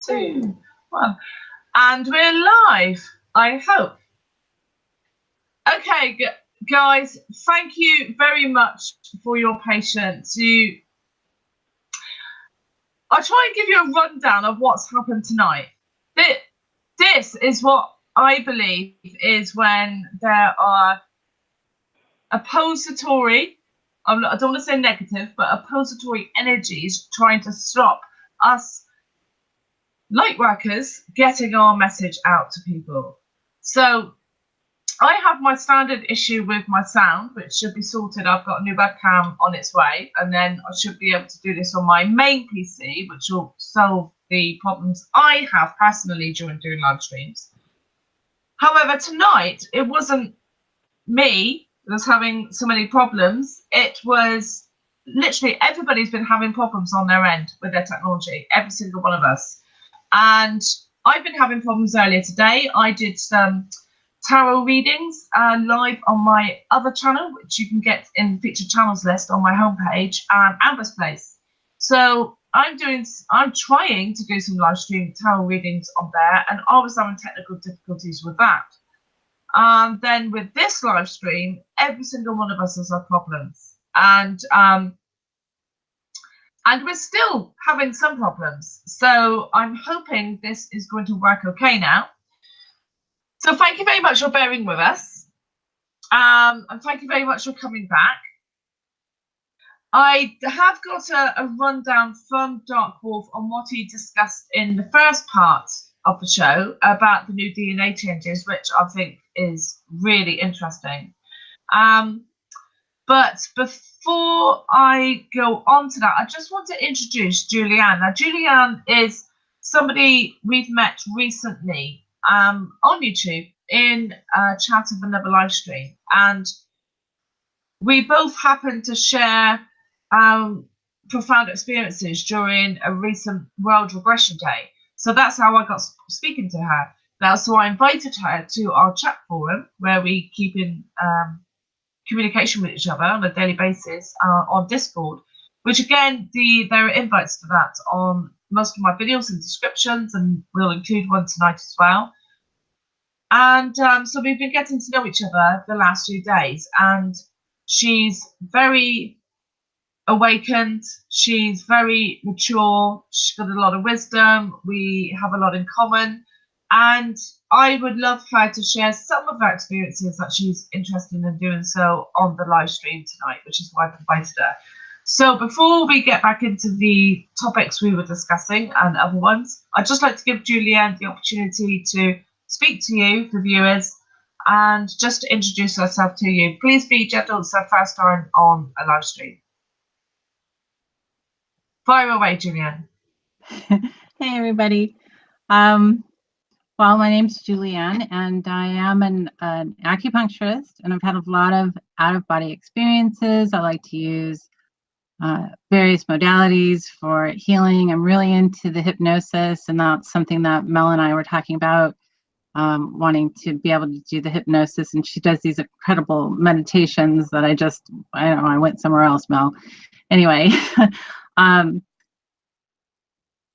2, 1. And we're live, I hope. Okay, guys, thank you very much for your patience. I'll try and give you a rundown of what's happened tonight. This is what I believe is when there are oppository, I don't want to say negative, but oppository energies trying to stop us light workers getting our message out to people. So I have my standard issue with my sound, which should be sorted. I've got a new webcam on its way, and then I should be able to do this on my main PC, which will solve the problems I have personally during doing live streams. However, tonight, it wasn't me that was having so many problems. It was literally everybody's been having problems on their end with their technology, every single one of us. And I've been having problems earlier today. I did some tarot readings live on my other channel, which you can get in featured channels list on my homepage, Amber's Place. So I'm trying to do some live stream tarot readings on there, and I was having technical difficulties with that. Then with this live stream, every single one of us has had problems, and we're still having some problems. So I'm hoping this is going to work okay now. So thank you very much for bearing with us. And thank you very much for coming back. I have got a rundown from Dark Wolf on what he discussed in the first part of the show about the new DNA changes, which I think is really interesting. But before I go on to that, I just want to introduce Julianne. Now, Julianne is somebody we've met recently on YouTube in a chat of another live stream, and we both happened to share profound experiences during a recent World Regression Day. So that's how I got speaking to her. Now, so I invited her to our chat forum where we keep in communication with each other on a daily basis on Discord, which again, there are invites to that on most of my videos and descriptions, and we'll include one tonight as well. And so we've been getting to know each other the last few days, and she's very awakened, she's very mature, she's got a lot of wisdom, we have a lot in common, and I would love her to share some of her experiences that she's interested in doing so on the live stream tonight, which is why I've invited her. So before we get back into the topics we were discussing and other ones, I'd just like to give Julianne the opportunity to speak to you, the viewers, and just to introduce herself to you. Please be gentle. It's her first time on a live stream. Fire away, Julianne. Hey, everybody. Well, my name's Julianne, and I am an acupuncturist, and I've had a lot of out-of-body experiences. I like to use various modalities for healing. I'm really into the hypnosis, and that's something that Mel and I were talking about, wanting to be able to do the hypnosis. And she does these incredible meditations that I don't know, I went somewhere else, Mel. Anyway,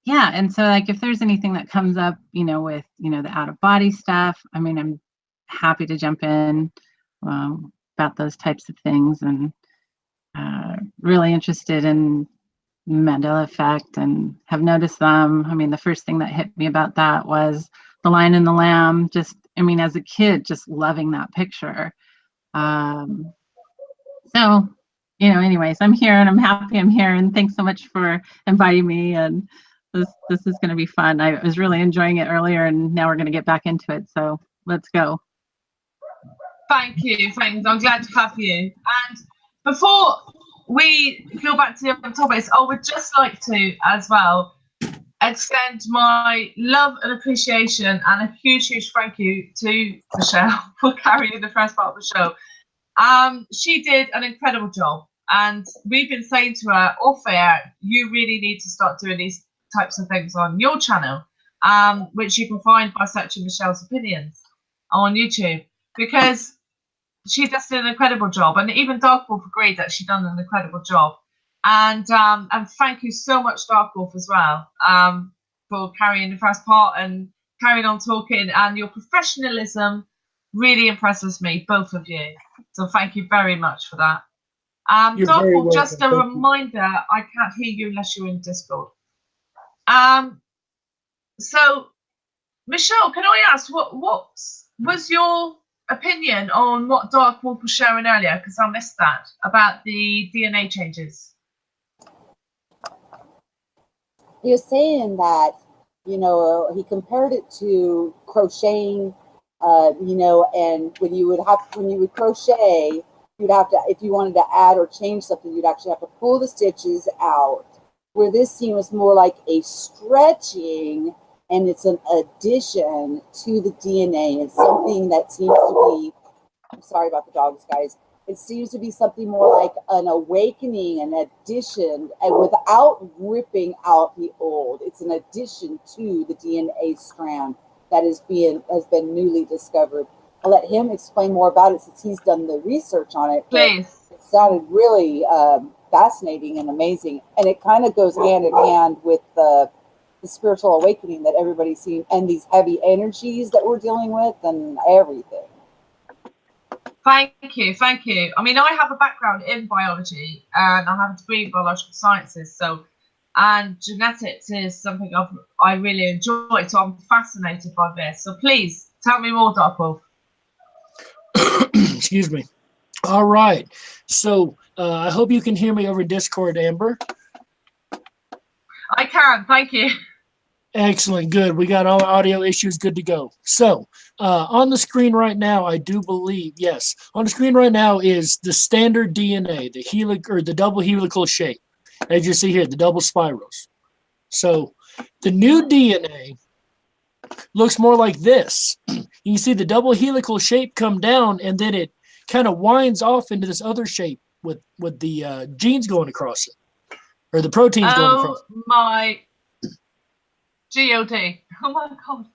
yeah, and so like if there's anything that comes up, with, the out-of-body stuff, I mean, I'm happy to jump in about those types of things, and really interested in Mandela effect and have noticed them. I mean, the first thing that hit me about that was the Lion and the Lamb. Just, I mean, as a kid, just loving that picture. So, anyways, I'm here and I'm happy I'm here, and thanks so much for inviting me, and this is going to be fun. I was really enjoying it earlier, and now we're going to get back into it. So let's go. Thank you. Thanks. I'm glad to have you. And before we go back to the other topics, I would just like to, as well, extend my love and appreciation and a huge, huge thank you to Michelle for carrying the first part of the show. She did an incredible job, and we've been saying to her off air, you really need to start doing these types of things on your channel, which you can find by searching Michelle's Opinions on YouTube, because she just did an incredible job, and even Dark Wolf agreed that she'd done an incredible job. And thank you so much, Dark Wolf, as well. for carrying the first part and carrying on talking, and your professionalism really impresses me, both of you. So thank you very much for that. You're very Darkwolf, welcome. just a Thank you. reminder, I can't hear you unless you're in Discord. So, Michelle, can I ask, what was your opinion on what Darkwolf was sharing earlier? Because I missed that, about the DNA changes. You're saying that, you know, he compared it to crocheting, you know, and when you would crochet, you'd have to, if you wanted to add or change something, you'd actually have to pull the stitches out. Where this seems more like a stretching, and it's an addition to the DNA. It's something that seems to be, I'm sorry about the dogs, guys. It seems to be something more like an awakening, an addition, and without ripping out the old. It's an addition to the DNA strand that has been newly discovered. I'll let him explain more about it since he's done the research on it. Please. It sounded really fascinating and amazing, and it kind of goes hand in hand with the spiritual awakening that everybody's seen, and these heavy energies that we're dealing with, and everything. Thank you, thank you. I mean, I have a background in biology, and I have a degree in biological sciences. So, and genetics is something I really enjoy. So I'm fascinated by this. So please tell me more, Darkwolf. Excuse me. All right. So I hope you can hear me over Discord, Amber. I can, thank you. Excellent. Good. We got all audio issues good to go. So on the screen right now, I do believe, yes, on the screen right now is the standard DNA, the helix or the double helical shape. As you see here, the double spirals. So the new DNA looks more like this. You can see the double helical shape come down, and then it kind of winds off into this other shape with the genes going across it, or the proteins going across it. Oh my God. Oh my God.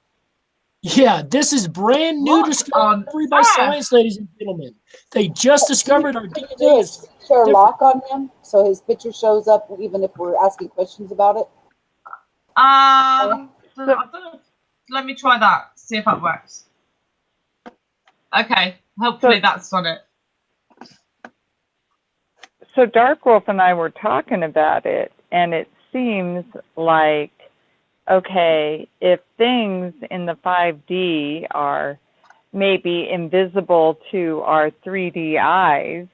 Yeah, this is brand new discovery by science, ladies and gentlemen. They just discovered our Can you do a share lock on him so his picture shows up even if we're asking questions about it? Let me try that, see if that works. Okay, hopefully that's on it. So Darkwolf and I were talking about it, and it seems like, okay, if things in the 5D are maybe invisible to our 3D eyes,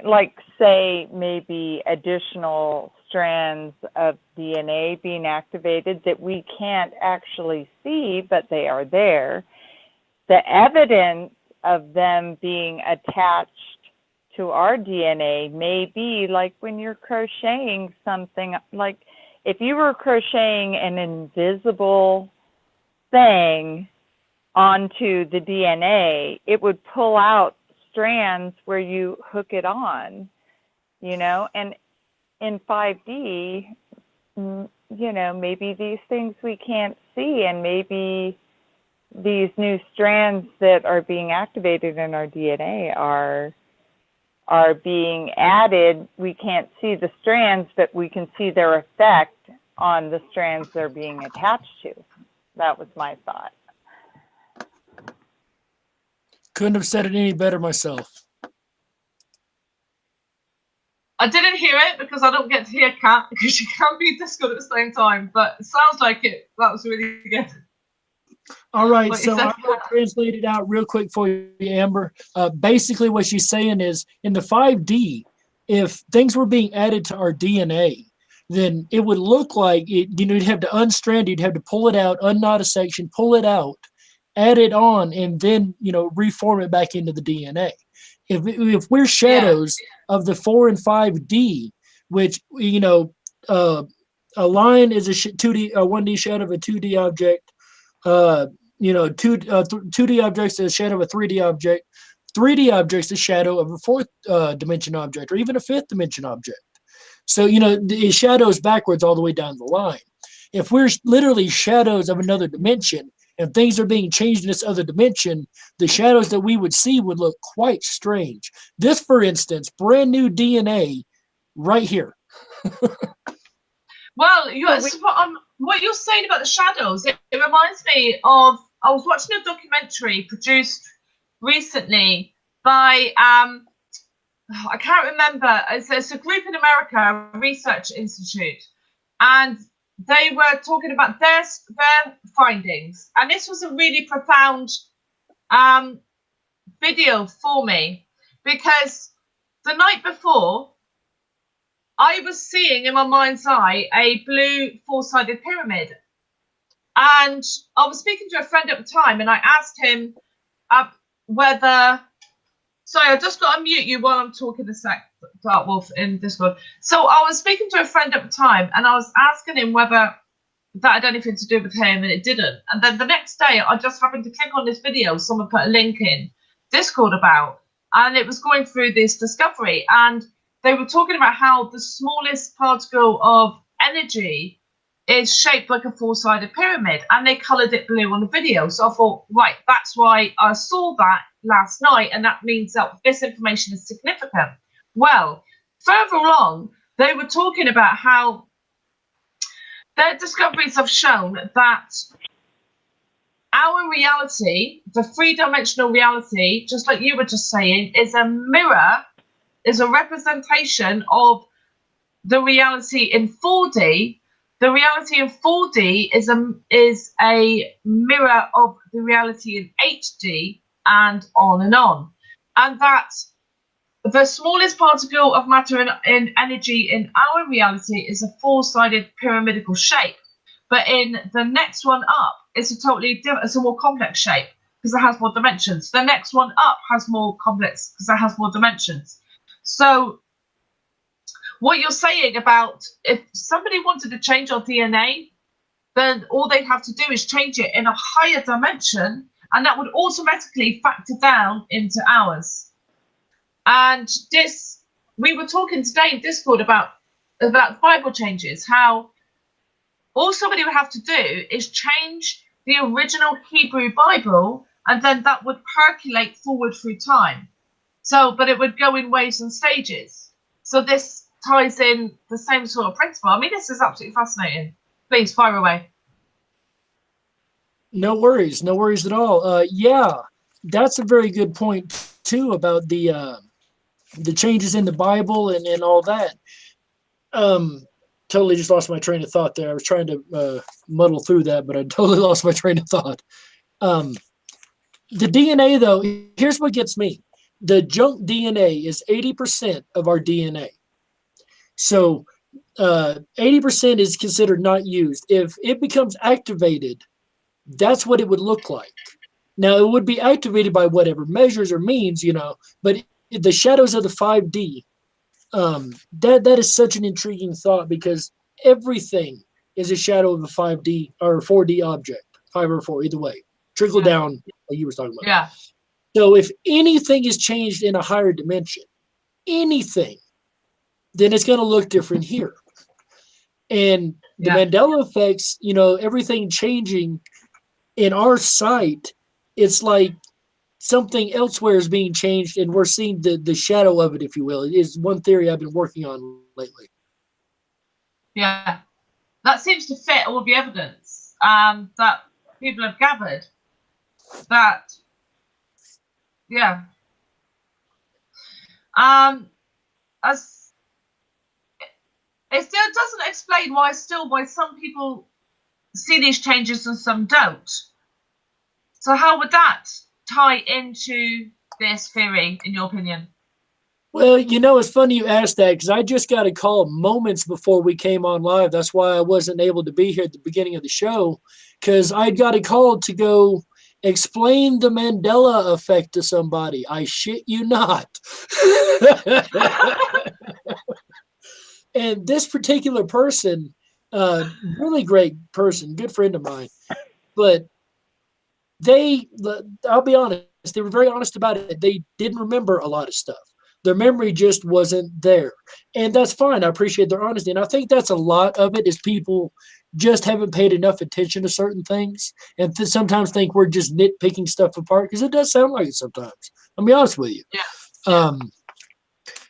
like say maybe additional strands of DNA being activated that we can't actually see, but they are there, the evidence of them being attached to our DNA may be like when you're crocheting something, like if you were crocheting an invisible thing onto the DNA, it would pull out strands where you hook it on, you know, and in 5D, you know, maybe these things we can't see, and maybe these new strands that are being activated in our DNA are being added. We can't see the strands, but we can see their effect on the strands they're being attached to. That was my thought. Couldn't have said it any better myself. I didn't hear it because I don't get to hear Kat because she can't be Discord at the same time, but it sounds like it. That was really good. All right, so I'm going to translate it out real quick for you, Amber. Basically, what she's saying is in the 5D, if things were being added to our DNA, then it would look like it, you know, you'd have to unstrand, you'd have to pull it out, unknot a section, pull it out, add it on, and then, you know, reform it back into the DNA. If we're shadows of the 4 and 5D, which, you know, a line is a 1D shadow of a 2D object. You know, 2D objects is a shadow of a 3D object. 3D objects is a shadow of a fourth dimension object, or even a fifth dimension object. So, you know, the shadows backwards all the way down the line. If we're literally shadows of another dimension and things are being changed in this other dimension, the shadows that we would see would look quite strange. This, for instance, brand new DNA right here. Well, what you're saying about the shadows, it reminds me of, I was watching a documentary produced recently by, I can't remember, it's a group in America, a research institute, and they were talking about their findings. And this was a really profound video for me, because the night before, I was seeing in my mind's eye a blue four-sided pyramid. And I was speaking to a friend at the time, and I asked him whether. Sorry, I just got to mute you while I'm talking a sec, Dark Wolf, in Discord. So I was speaking to a friend at the time, and I was asking him whether that had anything to do with him, and it didn't. And then the next day, I just happened to click on this video someone put a link in Discord about, and it was going through this discovery, and they were talking about how the smallest particle of energy is shaped like a four-sided pyramid, and they coloured it blue on the video. So I thought, right, that's why I saw that last night, and that means that this information is significant. Well, further along, they were talking about how their discoveries have shown that our reality, the three-dimensional reality, just like you were just saying, is a mirror, is a representation of the reality in 4D. The reality in 4D is a mirror of the reality in HD, and on and on. And that the smallest particle of matter in energy in our reality is a four-sided pyramidical shape. But in the next one up, it's a totally different, it's a more complex shape because it has more dimensions. The next one up has more complex because it has more dimensions. So what you're saying about if somebody wanted to change our DNA, then all they'd have to do is change it in a higher dimension, and that would automatically factor down into ours. And this, we were talking today in Discord about Bible changes, how all somebody would have to do is change the original Hebrew Bible, and then that would percolate forward through time. So, but it would go in waves and stages. So this ties in the same sort of principle. I mean, this is absolutely fascinating. Please fire away. No worries at all. Yeah, that's a very good point too about the changes in the Bible and all that. Totally just lost my train of thought there. I was trying to muddle through that, but I totally lost my train of thought. The DNA, though, here's what gets me. The junk DNA is 80% of our DNA. So 80% is considered not used. If it becomes activated, that's what it would look like. Now, it would be activated by whatever measures or means, but the shadows of the 5D, that is such an intriguing thought, because everything is a shadow of a 5D or 4D object, 5 or 4, either way. Trickle down, like you were talking about. Yeah. So if anything is changed in a higher dimension, anything, then it's going to look different here. And the Mandela effects, everything changing in our sight, it's like something elsewhere is being changed, and we're seeing the shadow of it, if you will. It is one theory I've been working on lately. Yeah, that seems to fit all the evidence that people have gathered. That, as it still doesn't explain why some people see these changes and some don't. So how would that tie into this theory, in your opinion? Well, it's funny you asked that, because I just got a call moments before we came on live. That's why I wasn't able to be here at the beginning of the show, because I got a call to go explain the Mandela effect to somebody. I shit you not. And this particular person, really great person, good friend of mine, but I'll be honest, they were very honest about it. They didn't remember a lot of stuff. Their memory just wasn't there. And that's fine. I appreciate their honesty. And I think that's a lot of it, is people just haven't paid enough attention to certain things, and sometimes think we're just nitpicking stuff apart, because it does sound like it sometimes. I'll be honest with you. Yeah.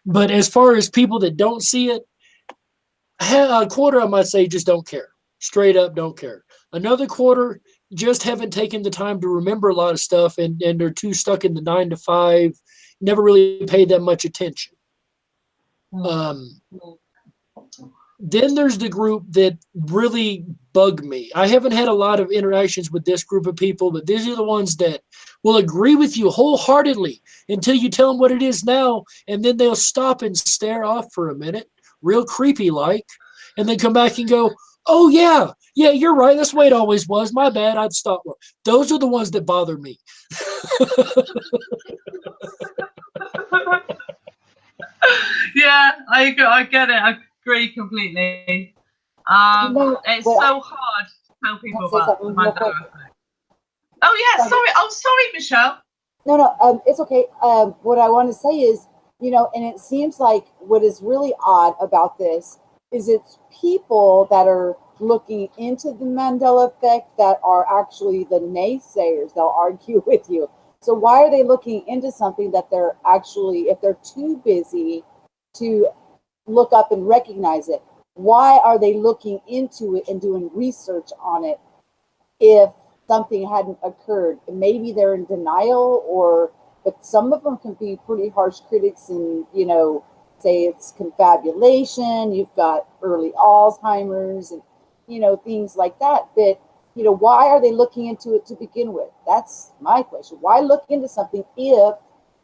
But as far as people that don't see it, A quarter, I might say, just don't care. Straight up, don't care. Another quarter just haven't taken the time to remember a lot of stuff, and they're too stuck in the 9 to 5, never really paid that much attention. Then there's the group that really bug me. I haven't had a lot of interactions with this group of people, but these are the ones that will agree with you wholeheartedly until you tell them what it is now, and then they'll stop and stare off for a minute, real creepy like, and then come back and go, oh yeah, you're right, that's the way it always was, my bad, I'd stop. Those are the ones that bother me. Yeah, I get it. I agree completely. It's so hard to tell people about the Mandela effect. Oh yeah, sorry. Oh, sorry, Michelle. No, it's okay. What I want to say is, and it seems like what is really odd about this is it's people that are looking into the Mandela effect that are actually the naysayers. They'll argue with you. So why are they looking into something that they're actually, if they're too busy to look up and recognize it, why are they looking into it and doing research on it if something hadn't occurred? Maybe they're in denial, but some of them can be pretty harsh critics and, say it's confabulation, you've got early Alzheimer's and, things like that. But, why are they looking into it to begin with? That's my question. Why look into something if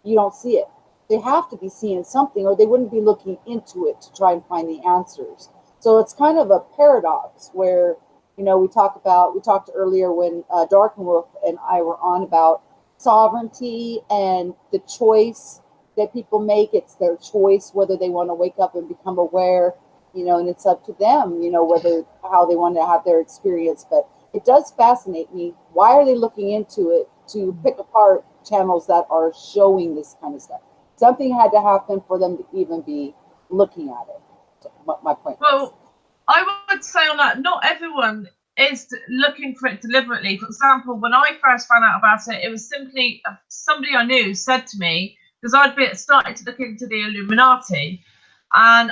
you don't see it? They have to be seeing something or they wouldn't be looking into it to try and find the answers. So it's kind of a paradox where, we talked earlier when Darkenwolf and I were on about sovereignty and the choice that people make. It's their choice whether they want to wake up and become aware, and it's up to them, how they want to have their experience. But it does fascinate me. Why are they looking into it to pick apart channels that are showing this kind of stuff? Something had to happen for them to even be looking at it. So my point. Well, I would say on that, not everyone is looking for it deliberately. For example, when I first found out about it, it was simply somebody I knew said to me, because I'd started to look into the Illuminati, and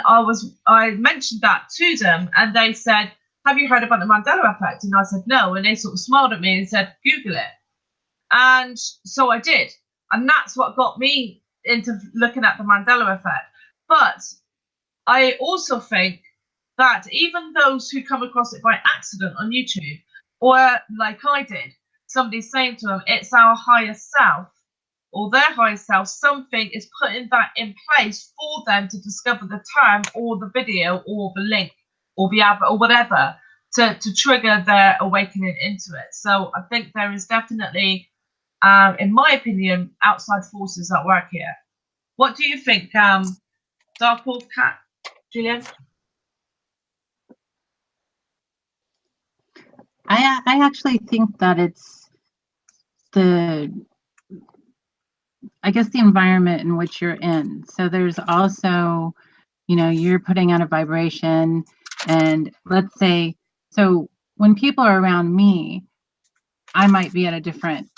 I mentioned that to them, and they said, have you heard about the Mandela effect? And I said, no. And they sort of smiled at me and said, Google it. And so I did. And that's what got me into looking at the Mandela effect. But I also think that even those who come across it by accident on YouTube, or like I did, somebody saying to them, it's our higher self, or their higher self, something is putting that in place for them to discover the term or the video or the link or the app or whatever to trigger their awakening into it. So I think there is definitely, in my opinion, outside forces at work here. What do you think, Dark Wolf Cat, Julian? I actually think that it's the environment in which you're in. So there's also, you're putting out a vibration, and let's say, so when people are around me, I might be at a different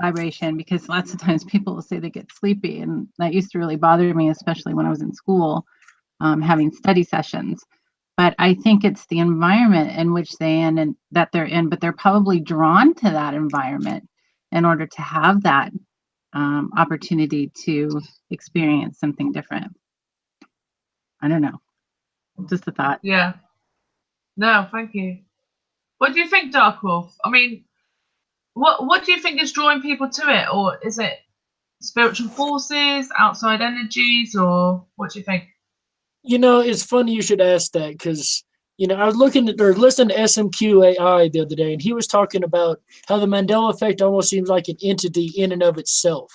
vibration, because lots of times people will say they get sleepy, and that used to really bother me, especially when I was in school, having study sessions. But I think it's the environment in which that they're in, but they're probably drawn to that environment in order to have that opportunity to experience something different. I don't know. Just a thought. Yeah. No, thank you. What do you think, Dark Wolf? I mean, what do you think is drawing people to it? Or is it spiritual forces, outside energies, or what do you think? It's funny you should ask that, because, I was listening to SMQAI the other day, and he was talking about how the Mandela effect almost seems like an entity in and of itself.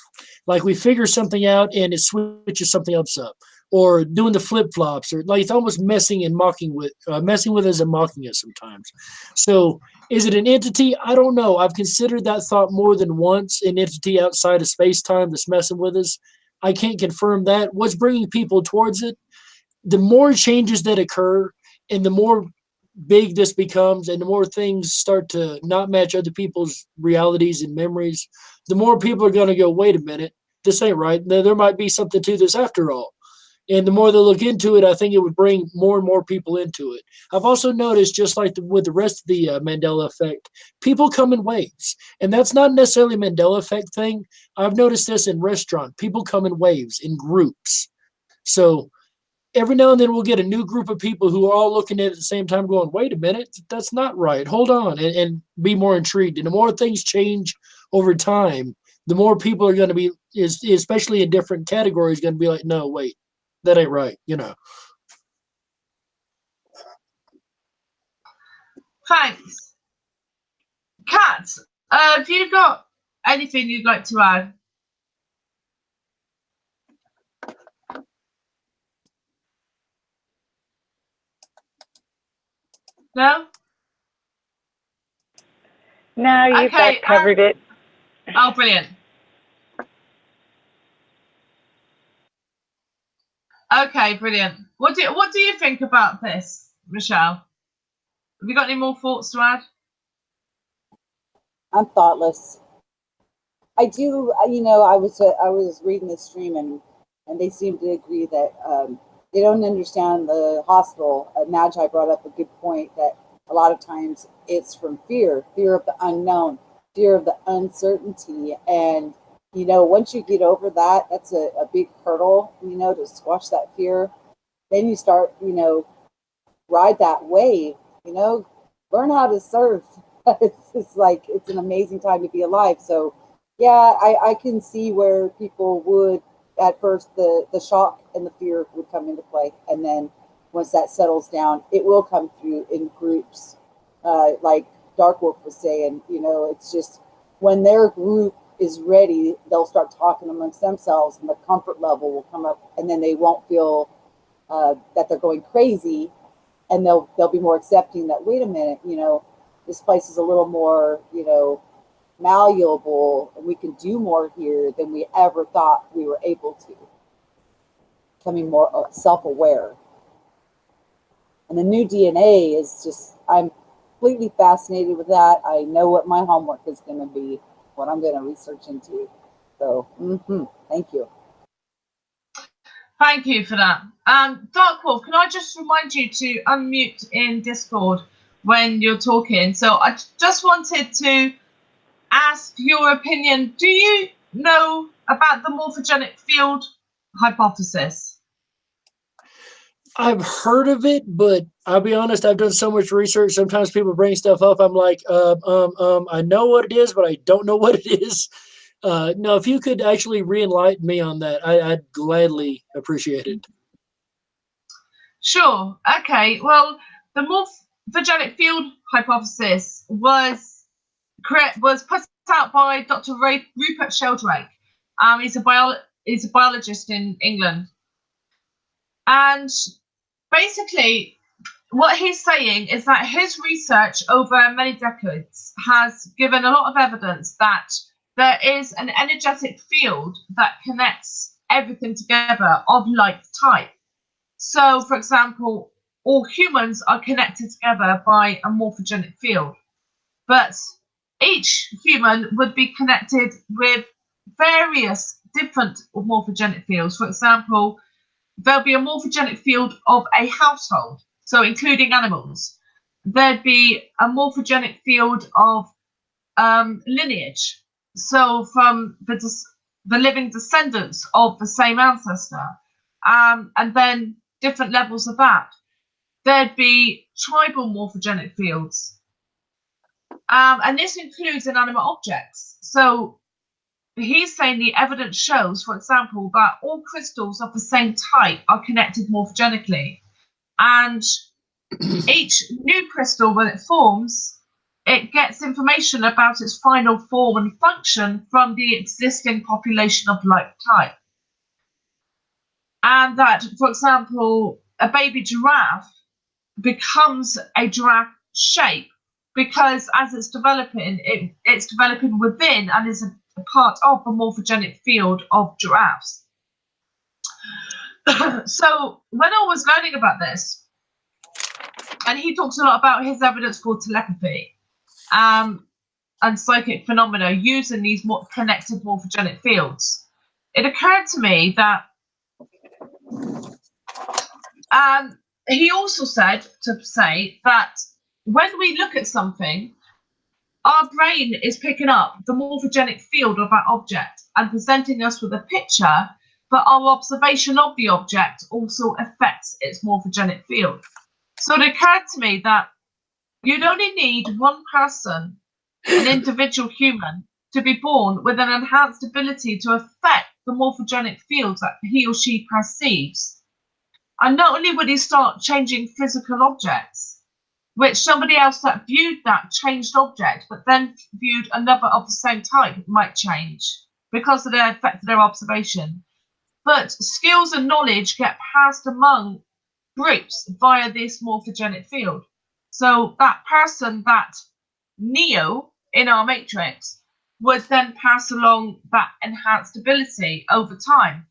Like we figure something out and it switches something else up, or doing the flip-flops, or like it's almost messing with us and mocking us sometimes. So is it an entity? I don't know. I've considered that thought more than once, an entity outside of space-time that's messing with us. I can't confirm that. What's bringing people towards it? The more changes that occur and the more big this becomes and the more things start to not match other people's realities and memories, the more people are going to go, wait a minute, this ain't right. There might be something to this after all. And the more they look into it, I think it would bring more and more people into it. I've also noticed, just like with the rest of the Mandela effect, people come in waves. And that's not necessarily a Mandela effect thing. I've noticed this in restaurant. People come in waves, in groups. So every now and then we'll get a new group of people who are all looking at it at the same time going, wait a minute, that's not right. Hold on, and be more intrigued. And the more things change over time, the more people are going to be, especially in different categories, going to be like, no, wait, that ain't right, you know. Thanks. Kat, have you got anything you'd like to add? No? No, you've Okay, covered it. Oh, brilliant. Okay, brilliant. What do you think about this, Michelle? Have you got any more thoughts to add? I'm thoughtless. I do, I was reading the stream, and they seem to agree that they don't understand the hospital. Magi brought up a good point that a lot of times it's from fear of the unknown, fear of the uncertainty. And, once you get over that, that's a big hurdle, to squash that fear. Then you start, ride that wave, learn how to surf. It's like, it's an amazing time to be alive. So, yeah, I can see where people would, at first, the shock and the fear would come into play. And then once that settles down, it will come through in groups. Like Dark Wolf was saying, it's just when their group is ready, they'll start talking amongst themselves and the comfort level will come up, and then they won't feel that they're going crazy, and they'll be more accepting that, wait a minute, this place is a little more, malleable, and we can do more here than we ever thought we were able to. Becoming more self-aware. And the new DNA is just, I'm completely fascinated with that. I know what my homework is going to be, what I'm going to research into. So, thank you. Thank you for that. Dark Wolf, can I just remind you to unmute in Discord when you're talking? So I just wanted to ask your opinion. Do you know about the morphogenic field hypothesis? I've heard of it, but I'll be honest, I've done so much research. Sometimes people bring stuff up. I'm like, I know what it is, but I don't know what it is. No, if you could actually re-enlighten me on that, I'd gladly appreciate it. Sure. Okay. Well, the morphogenic field hypothesis was put out by Dr. Rupert Sheldrake. He's a biologist in England, and basically, what he's saying is that his research over many decades has given a lot of evidence that there is an energetic field that connects everything together of like type. So, for example, all humans are connected together by a morphogenic field, but each human would be connected with various different morphogenic fields. For example, there'll be a morphogenic field of a household, so including animals. There'd be a morphogenic field of lineage, so from the living descendants of the same ancestor, and then different levels of that. There'd be tribal morphogenic fields, and this includes inanimate objects. So he's saying the evidence shows, for example, that all crystals of the same type are connected morphogenically, and each new crystal, when it forms, it gets information about its final form and function from the existing population of like type. And that, for example, a baby giraffe becomes a giraffe shape because as it's developing, it's developing within and is a part of the morphogenic field of giraffes. So when I was learning about this, and he talks a lot about his evidence for telepathy and psychic phenomena using these more connected morphogenic fields, it occurred to me that And he also said to say that when we look at something, our brain is picking up the morphogenic field of that object and presenting us with a picture, but our observation of the object also affects its morphogenic field. So it occurred to me that you'd only need one person, an individual human, to be born with an enhanced ability to affect the morphogenic fields that he or she perceives. And not only would he start changing physical objects, which somebody else that viewed that changed object, but then viewed another of the same type might change because of the effect of their observation. But skills and knowledge get passed among groups via this morphogenic field. So that person, that Neo in our matrix, would then pass along that enhanced ability over time,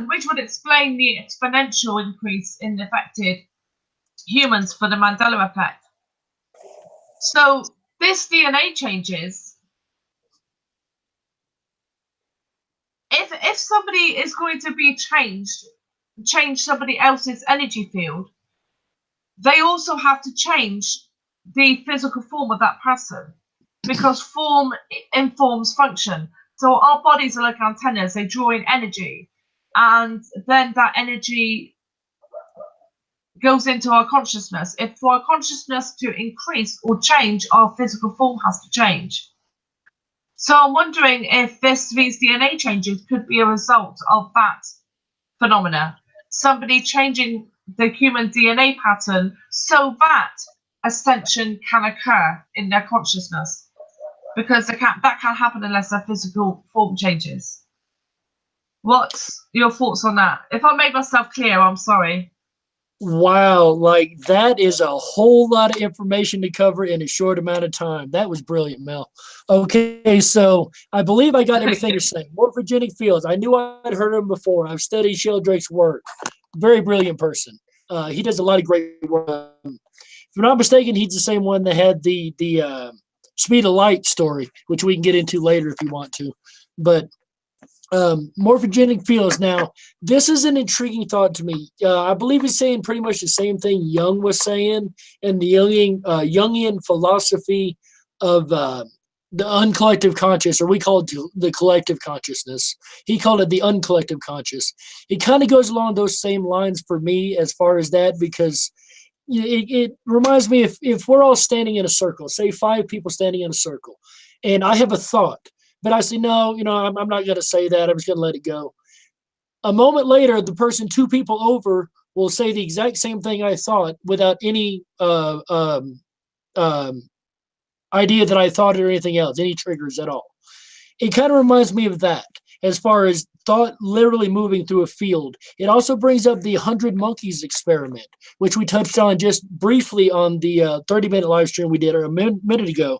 which would explain the exponential increase in affected humans for the Mandela effect. So this DNA changes. If somebody is going to be change somebody else's energy field, they also have to change the physical form of that person, because form informs function. So our bodies are like antennas, they draw in energy, and then that energy goes into our consciousness. If for our consciousness to increase or change, our physical form has to change. So I'm wondering if these DNA changes could be a result of that phenomena. Somebody changing the human DNA pattern so that ascension can occur in their consciousness, because that can't happen unless their physical form changes. What's your thoughts on that? If I made myself clear, I'm sorry. Wow, like that is a whole lot of information to cover in a short amount of time. That was brilliant, Mel. Okay, so I believe I got everything you're saying. Morphogenic fields. I knew I'd heard of him before. I've studied Sheldrake's work. Very brilliant person. He does a lot of great work. If I'm not mistaken, he's the same one that had the speed of light story, which we can get into later if you want to. But morphogenic fields. Now, this is an intriguing thought to me. I believe he's saying pretty much the same thing Jung was saying in the Jungian philosophy of the uncollective conscious, or we call it the collective consciousness. He called it the uncollective conscious. It kind of goes along those same lines for me as far as that, because it reminds me, if we're all standing in a circle, say 5 people standing in a circle, and I have a thought, but I say, no, I'm not going to say that. I'm just going to let it go. A moment later, the person 2 people over will say the exact same thing I thought without any idea that I thought it or anything else, any triggers at all. It kind of reminds me of that as far as thought literally moving through a field. It also brings up the 100 monkeys experiment, which we touched on just briefly on the 30-minute live stream we did a minute ago.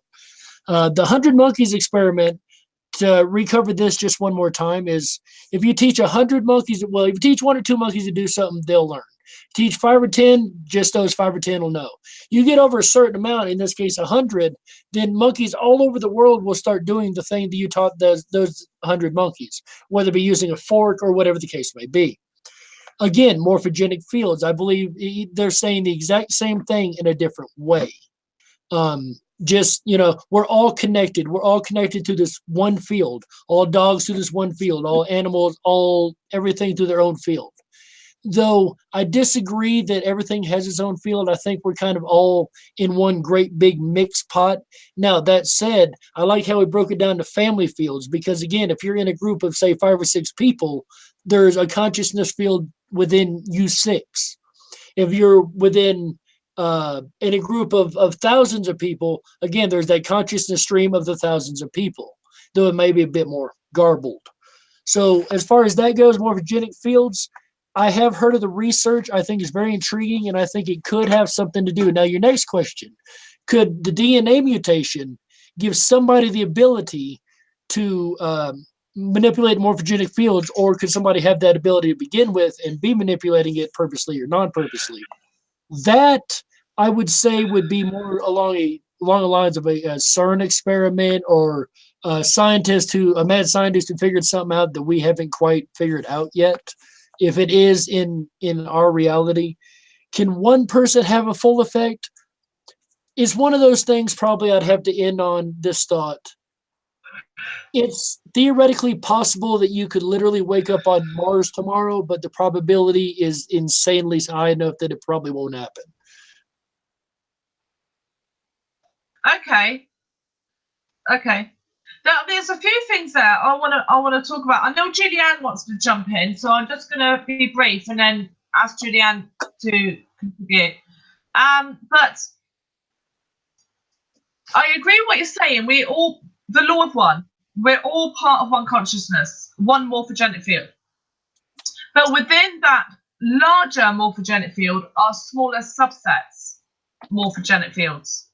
The 100 monkeys experiment, to recover this just one more time, is if you teach 100 monkeys, well, if you teach 1 or 2 monkeys to do something, they'll learn. Teach 5 or 10, just those 5 or 10 will know. You get over a certain amount, in this case 100, then monkeys all over the world will start doing the thing that you taught those 100 monkeys, whether it be using a fork or whatever the case may be. Again, morphogenic fields, I believe they're saying the exact same thing in a different way. Just, we're all connected. We're all connected to this one field. All dogs to this one field. All animals, everything through their own field. Though I disagree that everything has its own field. I think we're kind of all in one great big mixed pot. Now, that said, I like how we broke it down to family fields, because again, if you're in a group of say 5 or 6 people, there's a consciousness field within you 6. If you're within in a group of thousands of people, again, there's that consciousness stream of the thousands of people, though it may be a bit more garbled. So as far as that goes, morphogenic fields, I have heard of the research. I think it's very intriguing, and I think it could have something to do. Now, your next question, could the DNA mutation give somebody the ability to manipulate morphogenic fields, or could somebody have that ability to begin with and be manipulating it purposely or non-purposely? That, I would say, would be more along the lines of a CERN experiment, or a mad scientist who figured something out that we haven't quite figured out yet. if it is in our reality, can one person have a full effect? Is one of those things probably I'd have to end on this thought. It's theoretically possible that you could literally wake up on Mars tomorrow, but the probability is insanely high enough that it probably won't happen. Okay. Now, there's a few things there I want to talk about. I know Julianne wants to jump in, so I'm just going to be brief and then ask Julianne to contribute. But I agree with what you're saying. We all, the law of one, we're all part of one consciousness, one morphogenic field. But within that larger morphogenic field are smaller subsets morphogenic fields.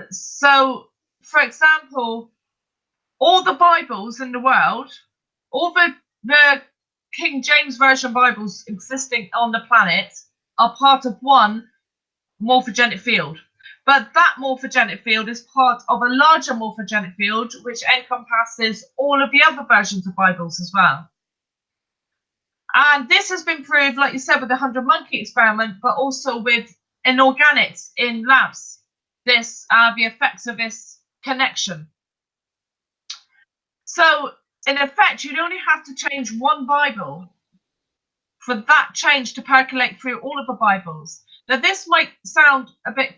So, for example, all the Bibles in the world, all the King James Version Bibles existing on the planet are part of one morphogenic field. But that morphogenic field is part of a larger morphogenic field, which encompasses all of the other versions of Bibles as well. And this has been proved, like you said, with the 100 monkey experiment, but also with inorganics in labs, the effects of this connection. So, in effect, you'd only have to change one Bible for that change to percolate through all of the Bibles. Now, this might sound a bit,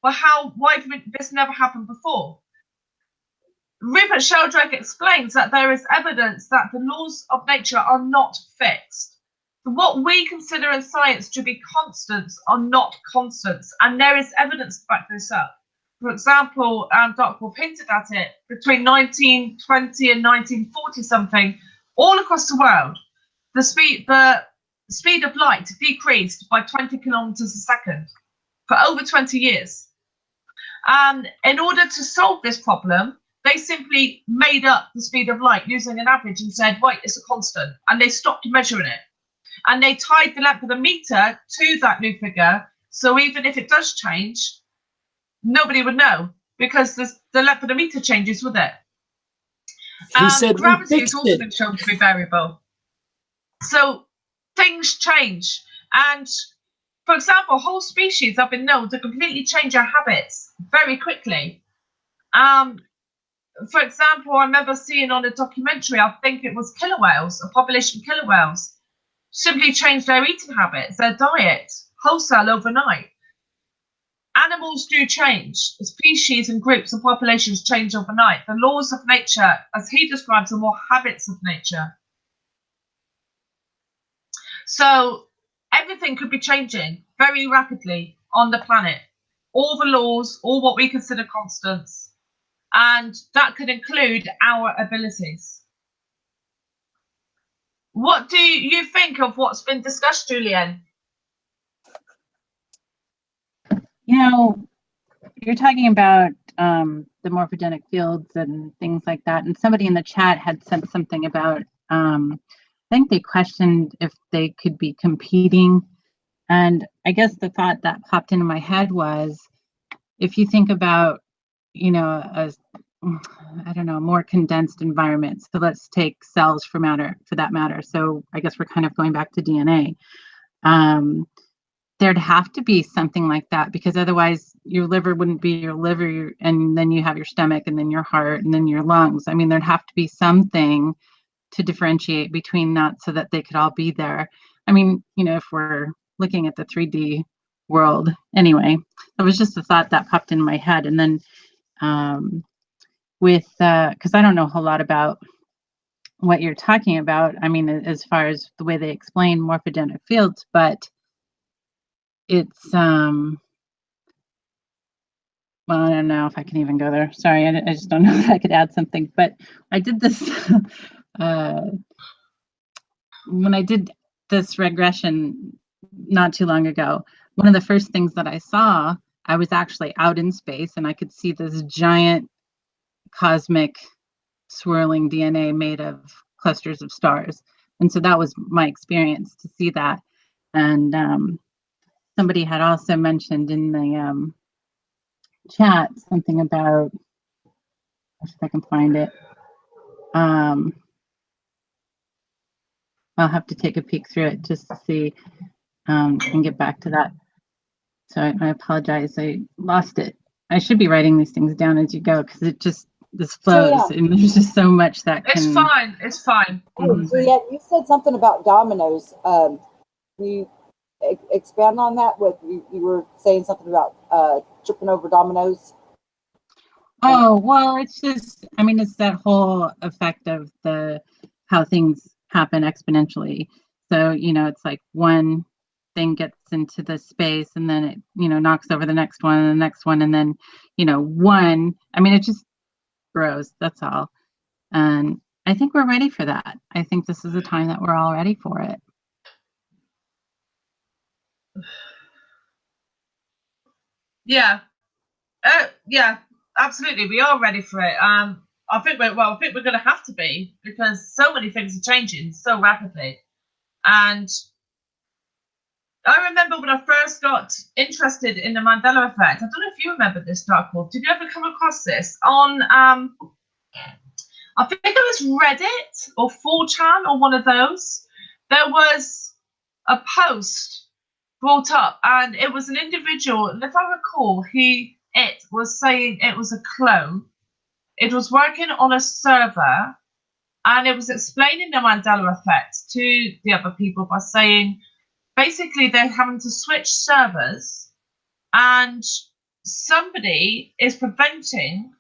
well, why did this never happen before? Rupert Sheldrake explains that there is evidence that the laws of nature are not fixed. What we consider in science to be constants are not constants, and there is evidence to back this up. For example, Dr. Wolf hinted at it, between 1920 and 1940 something, all across the world, the speed of light decreased by 20 kilometers a second for over 20 years. And in order to solve this problem, they simply made up the speed of light using an average and said, right, it's a constant. And they stopped measuring it. And they tied the length of the meter to that new figure. So even if it does change, nobody would know because the length of the meter changes with it. He said gravity has also been shown to be variable. So things change. And for example, whole species have been known to completely change their habits very quickly. For example, I remember seeing on a documentary, I think it was killer whales, a population of killer whales, simply changed their eating habits, their diet, wholesale overnight. Animals do change. Species and groups and populations change overnight. The laws of nature, as he describes, are more habits of nature. So everything could be changing very rapidly on the planet. All the laws, all what we consider constants, and that could include our abilities. What do you think of what's been discussed, Julianne? You know, you're talking about the morphogenic fields and things like that. And somebody in the chat had said something about, I think they questioned if they could be competing. And I guess the thought that popped into my head was, if you think about, you know, I don't know, more condensed environment. So let's take cells for that matter. So I guess we're kind of going back to DNA. There'd have to be something like that, because otherwise your liver wouldn't be your liver, and then you have your stomach, and then your heart, and then your lungs. I mean, there'd have to be something to differentiate between that so that they could all be there. I mean, you know, if we're looking at the 3D world. Anyway, that was just a thought that popped in my head. And then because I don't know a whole lot about what you're talking about, I mean, as far as the way they explain morphogenic fields, but it's well, I don't know if I can even go there. Sorry, I just don't know if I could add something. But I did this when I did this regression not too long ago. One of the first things that I saw, I was actually out in space, and I could see this giant cosmic swirling DNA made of clusters of stars. And so that was my experience to see that. And somebody had also mentioned in the chat something about, if I can find it. I'll have to take a peek through it just to see and get back to that. So I apologize. I lost it. I should be writing these things down as you go because this flows and there's just so much that can. It's fine. It's fine. Juliet, you said something about dominoes. Can you expand on that? What you were saying something about tripping over dominoes? Oh, well, it's just, I mean, it's that whole effect of how things happen exponentially. So, it's like one thing gets into the space and then it, knocks over the next one and the next one. And then, it just grows. That's all. And I think we're ready for that. I think this is a time that we're all ready for it. Yeah. Yeah, absolutely. We are ready for it. I think we're going to have to be because so many things are changing so rapidly. And I remember when I first got interested in the Mandela effect. I don't know if you remember this, Dark Wolf. Did you ever come across this on? I think it was Reddit or 4chan or one of those. There was a post brought up, and it was an individual. And if I recall, it was saying it was a clone. It was working on a server, and it was explaining the Mandela effect to the other people by saying basically they're having to switch servers, and somebody is preventing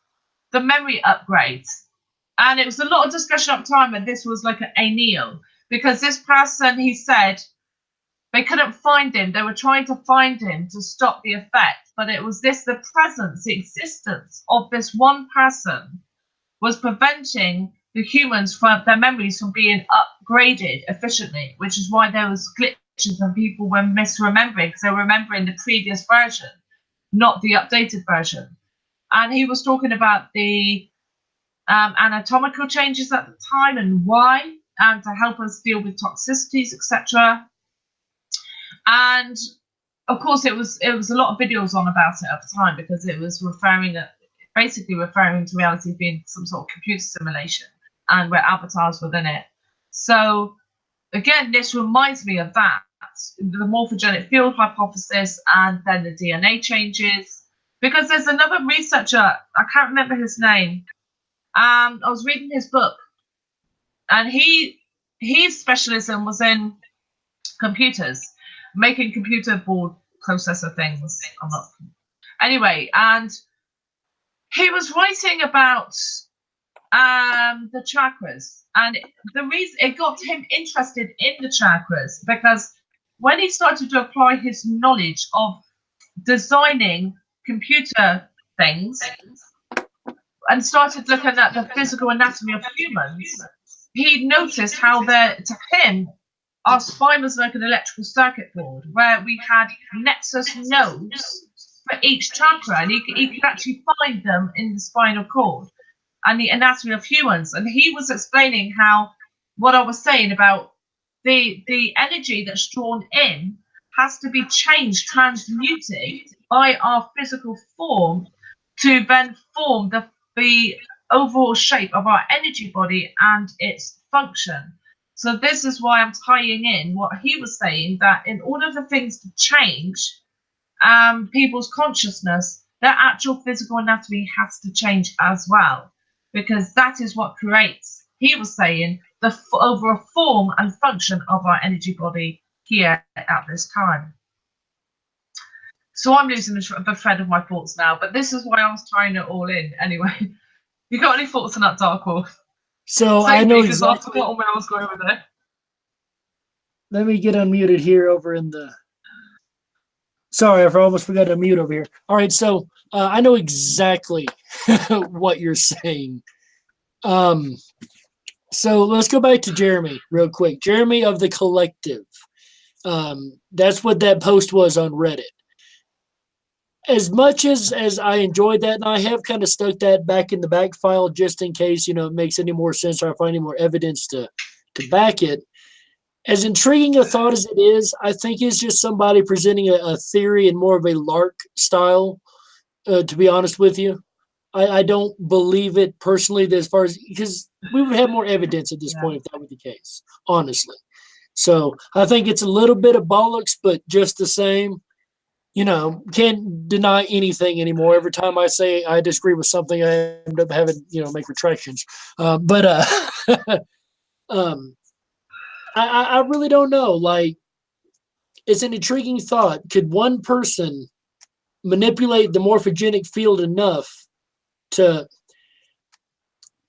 the memory upgrades. And it was a lot of discussion up time, and this was like a Neil, because this person, he said, they couldn't find him. They were trying to find him to stop the effect, but it was the presence, the existence of this one person was preventing the humans from their memories from being upgraded efficiently, which is why there was glitches and people were misremembering because they were remembering the previous version, not the updated version. And he was talking about the anatomical changes at the time and why, and to help us deal with toxicities, etc. And of course, it was a lot of videos on about it at the time because it was basically referring to reality being some sort of computer simulation and where avatars within it. So again, this reminds me of that, the morphogenic field hypothesis, and then the DNA changes. Because there's another researcher, I can't remember his name. I was reading his book, and his specialism was in computers, making computer board processor things. Anyway, and he was writing about the chakras, and the reason it got him interested in the chakras because when he started to apply his knowledge of designing computer things and started looking at the physical anatomy of humans, he noticed how to him, our spine was like an electrical circuit board where we had nexus nodes for each chakra, and he could actually find them in the spinal cord and the anatomy of humans. And he was explaining how what I was saying about the energy that's drawn in has to be changed, transmuted by our physical form to then form the overall shape of our energy body and its function. So this is why I'm tying in what he was saying, that in order for things to change, people's consciousness, their actual physical anatomy has to change as well, because that is what creates, he was saying, the overall form and function of our energy body here at this time. So I'm losing the thread of my thoughts now, but this is why I was tying it all in anyway. You got any thoughts on that, Dark Wolf? So I know exactly. I forgot where I was going with it. Let me get unmuted here over in the. Sorry, I almost forgot to mute over here. All right, so I know exactly what you're saying. So let's go back to Jeremy real quick. Jeremy of the Collective. That's what that post was on Reddit. As much as I enjoyed that, and I have kind of stuck that back in the back file just in case, it makes any more sense or I find any more evidence to back it. As intriguing a thought as it is, I think it's just somebody presenting a theory in more of a lark style, to be honest with you. I don't believe it personally, as far as, because we would have more evidence at this point if that were the case, honestly. So I think it's a little bit of bollocks, but just the same, can't deny anything anymore. Every time I say I disagree with something, I end up having, make retractions. But I really don't know. Like, it's an intriguing thought. Could one person manipulate the morphogenic field enough to?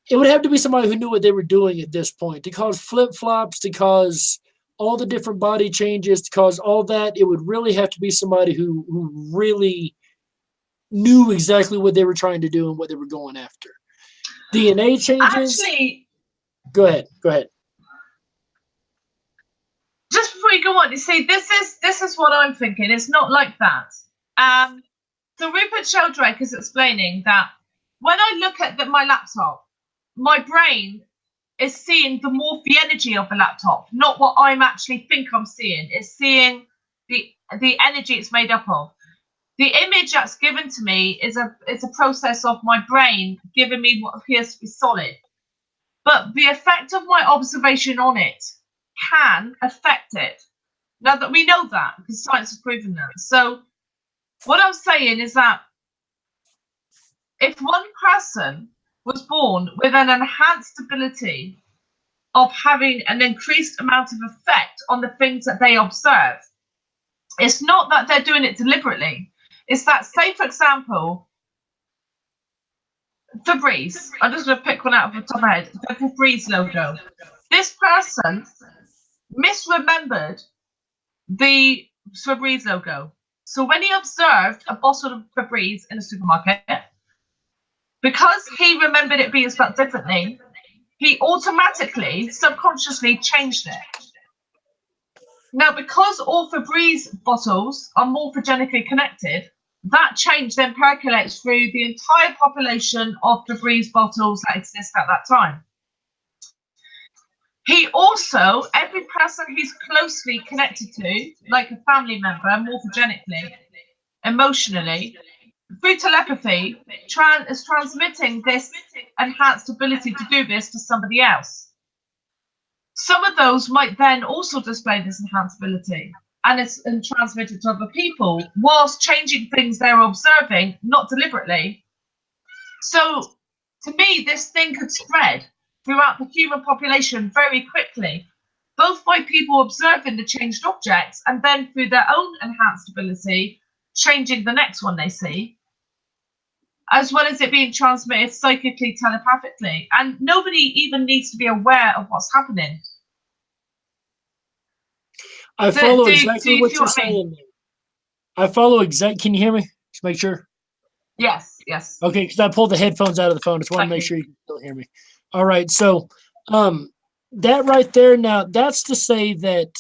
It would have to be somebody who knew what they were doing at this point to cause flip-flops, to cause all the different body changes, to cause all that. It would really have to be somebody who really knew exactly what they were trying to do and what they were going after. DNA changes. Actually, go ahead. Just before you go on, you see, this is what I'm thinking. It's not like that. So Rupert Sheldrake is explaining that when I look at my laptop, my brain is seeing the morphe energy of the laptop, not what I'm actually think I'm seeing. It's seeing the energy it's made up of. The image that's given to me is a process of my brain giving me what appears to be solid. But the effect of my observation on it can affect it. Now that we know that, because science has proven that. So what I'm saying is that if one person was born with an enhanced ability of having an increased amount of effect on the things that they observe, it's not that they're doing it deliberately. It's that, say, for example, Febreze. I'm just going to pick one out of the top of my head. The Febreze logo. This person misremembered the Febreze logo. So when he observed a bottle of Febreze in a supermarket, because he remembered it being spelled differently, he automatically, subconsciously changed it. Now, because all Febreze bottles are morphogenically connected, that change then percolates through the entire population of Febreze bottles that exist at that time. He also, every person he's closely connected to, like a family member, morphogenically, emotionally, through telepathy, is transmitting this enhanced ability to do this to somebody else. Some of those might then also display this enhanced ability and transmit it to other people whilst changing things they're observing, not deliberately. So to me, this thing could spread throughout the human population very quickly, both by people observing the changed objects and then through their own enhanced ability, changing the next one they see, as well as it being transmitted psychically, telepathically. And nobody even needs to be aware of what's happening. I follow exactly what you're saying. I follow exactly. Can you hear me? Just make sure. Yes. Okay, because I pulled the headphones out of the phone. Just want to make sure you can still hear me. All right, so that right there. Now that's to say that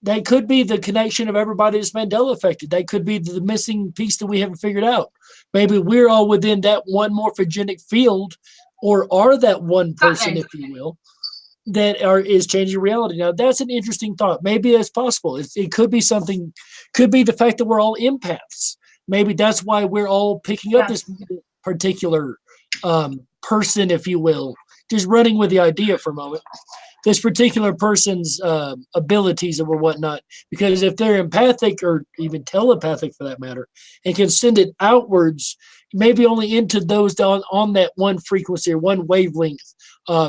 that could be the connection of everybody that's Mandela affected. That could be the missing piece that we haven't figured out. Maybe we're all within that one morphogenic field, or are that one person, if you will, that is changing reality. Now that's an interesting thought. Maybe that's possible. It could be something. Could be the fact that we're all empaths. Maybe that's why we're all picking up this particular person, if you will, just running with the idea for a moment. This particular person's abilities or whatnot, because if they're empathic or even telepathic for that matter, and can send it outwards, maybe only into those on that one frequency or one wavelength,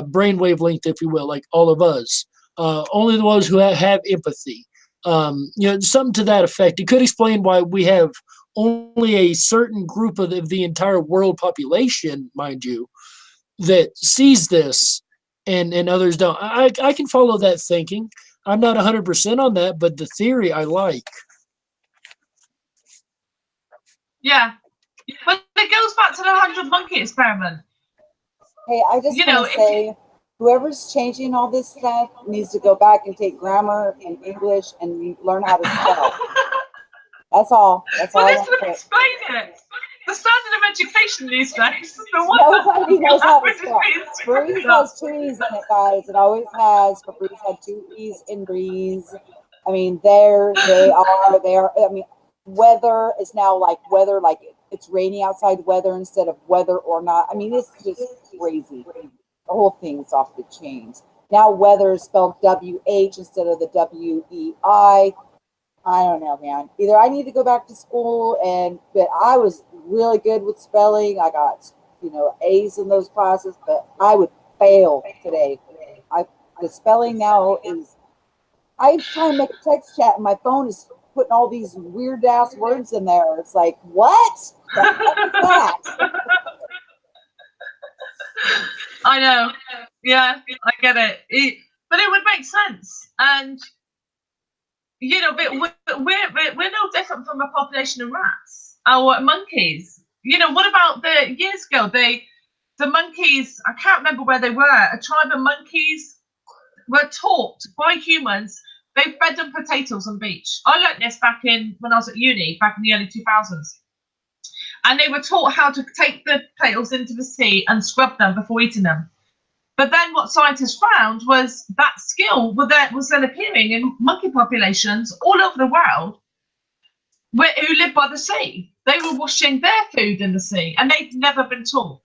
brain wavelength, if you will, like all of us, only the ones who have empathy. Something to that effect. It could explain why we have only a certain group of the entire world population, mind you, that sees this and others don't. I can follow that thinking. I'm not 100% on that, but the theory I like. Yeah. But it goes back to the 100 monkey experiment. Hey, I just want to say, whoever's changing all this stuff needs to go back and take grammar and English and learn how to spell. That's all. That's all. Well, this would explain it. The standard of education these days. Nobody knows how to spell. Breeze has 2 E's in it, guys. It always has. But Breeze had 2 E's in Breeze. I mean, they are. I mean, weather is now like weather, like it's rainy outside weather instead of weather or not. I mean, it's just crazy. The whole thing's off the chains. Now weather is spelled W-H instead of the W-E-I. I don't know, man. Either I need to go back to school, but I was really good with spelling. I got, A's in those classes, but I would fail today. The spelling now is, I try and make a text chat and my phone is putting all these weird ass words in there. It's like, what? The heck is that? I know. Yeah, I get it. But it would make sense. And, but we're no different from a population of rats or monkeys. What about the years ago? The monkeys, I can't remember where they were, a tribe of monkeys were taught by humans. They fed them potatoes on the beach. I learned this when I was at uni, back in the early 2000s. And they were taught how to take the potatoes into the sea and scrub them before eating them. But then what scientists found was that skill was then appearing in monkey populations all over the world who live by the sea. They were washing their food in the sea, and they'd never been taught.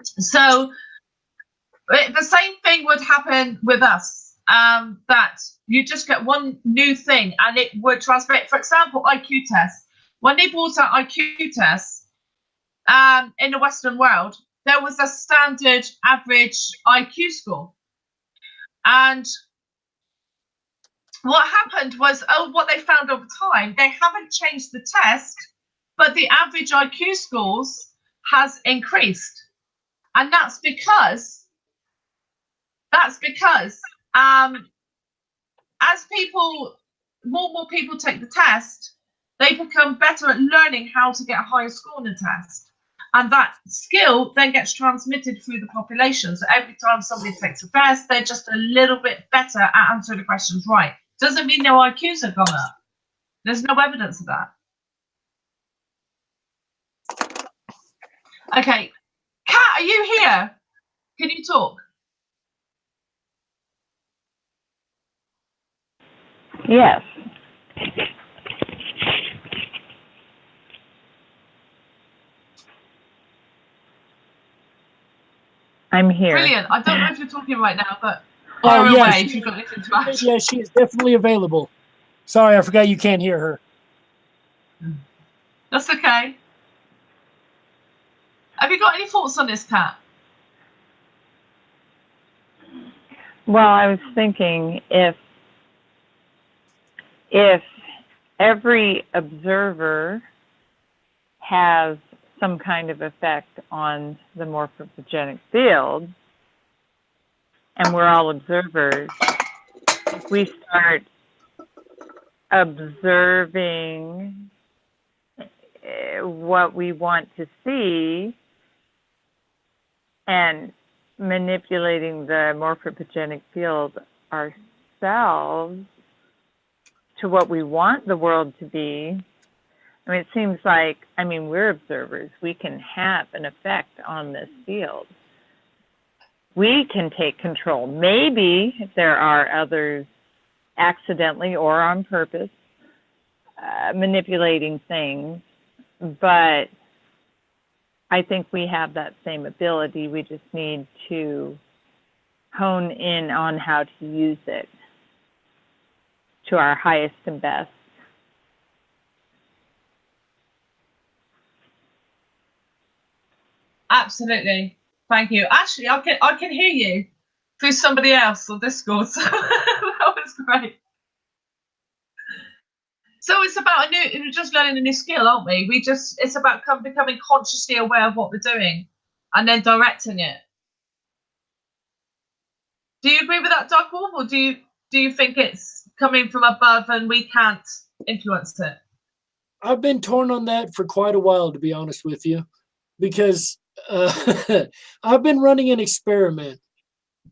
So the same thing would happen with us, that you just get one new thing and it would transmit. For example, IQ tests. When they brought out IQ tests in the Western world, there was a standard average IQ score. And what happened was, what they found over time, they haven't changed the test, but the average IQ scores has increased. And that's because as more and more people take the test, they become better at learning how to get a higher score in the test. And that skill then gets transmitted through the population. So every time somebody takes a test, they're just a little bit better at answering the questions right. Doesn't mean their IQs have gone up. There's no evidence of that. Okay. Kat, are you here? Can you talk? Yes. I'm here. Brilliant. I don't know if you're talking right now, but yeah, if you've got anything to add. Yeah, she is definitely available. Sorry, I forgot you can't hear her. That's okay. Have you got any thoughts on this, Kat? Well, I was thinking if every observer has some kind of effect on the morphophogenetic field, and we're all observers, if we start observing what we want to see and manipulating the morphophogenetic field ourselves to what we want the world to be, I mean, it seems like, we're observers. We can have an effect on this field. We can take control. Maybe there are others accidentally or on purpose manipulating things, but I think we have that same ability. We just need to hone in on how to use it to our highest and best. Absolutely. Thank you. Actually, I can hear you through somebody else on Discord. So that was great. So it's about we're just learning a new skill, aren't we? It's about becoming consciously aware of what we're doing and then directing it. Do you agree with that, Dark Wolf, or do you think it's coming from above and we can't influence it? I've been torn on that for quite a while, to be honest with you, because I've been running an experiment,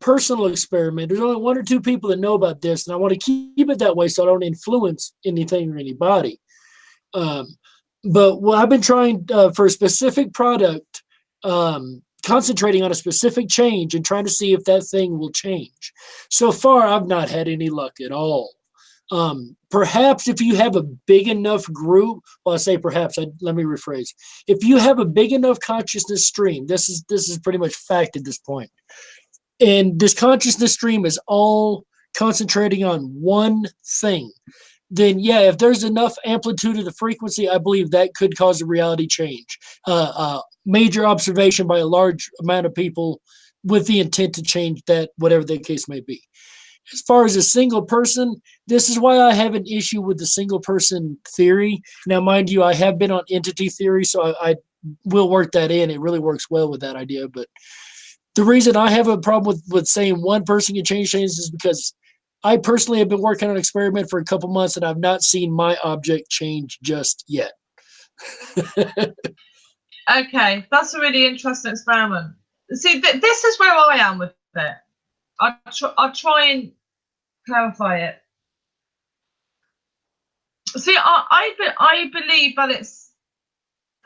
personal experiment. There's only one or two people that know about this, and I want to keep it that way so I don't influence anything or anybody. But what I've been trying for a specific product, concentrating on a specific change and trying to see if that thing will change. So far, I've not had any luck at all. Perhaps if you have a big enough group, well, I say perhaps, let me rephrase. If you have a big enough consciousness stream, this is pretty much fact at this point. and this consciousness stream is all concentrating on one thing, then yeah, if there's enough amplitude of the frequency, I believe that could cause a reality change. Major observation by a large amount of people with the intent to change that, whatever the case may be. As far as a single person, this is why I have an issue with the single person theory. Now, mind you, I have been on entity theory, so I will work that in. It really works well with that idea. But the reason I have a problem with saying one person can change things is because I personally have been working on an experiment for a couple months and I've not seen my object change just yet. Okay, that's a really interesting experiment. See, this is where I am with it. I'll try and clarify it. See, I believe that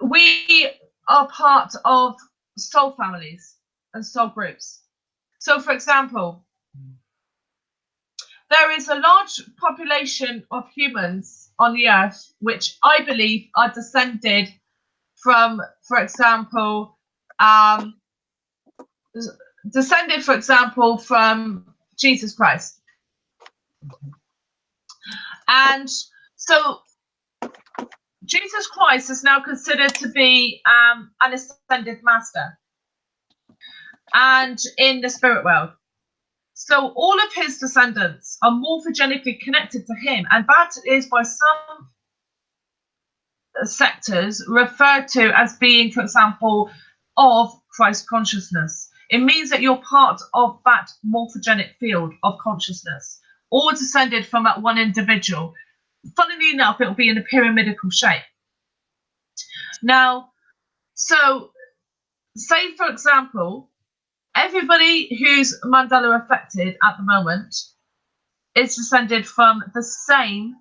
we are part of soul families and soul groups. So, for example, there is a large population of humans on the earth which I believe are descended from, for example, from Jesus Christ. And so Jesus Christ is now considered to be an ascended master and in the spirit world. So all of his descendants are morphogenically connected to him, and that is by some sectors referred to as being, for example, of Christ consciousness. It means that you're part of that morphogenic field of consciousness, all descended from that one individual. Funnily enough, it will be in a pyramidical shape. Now, so say, for example, everybody who's Mandela affected at the moment is descended from the same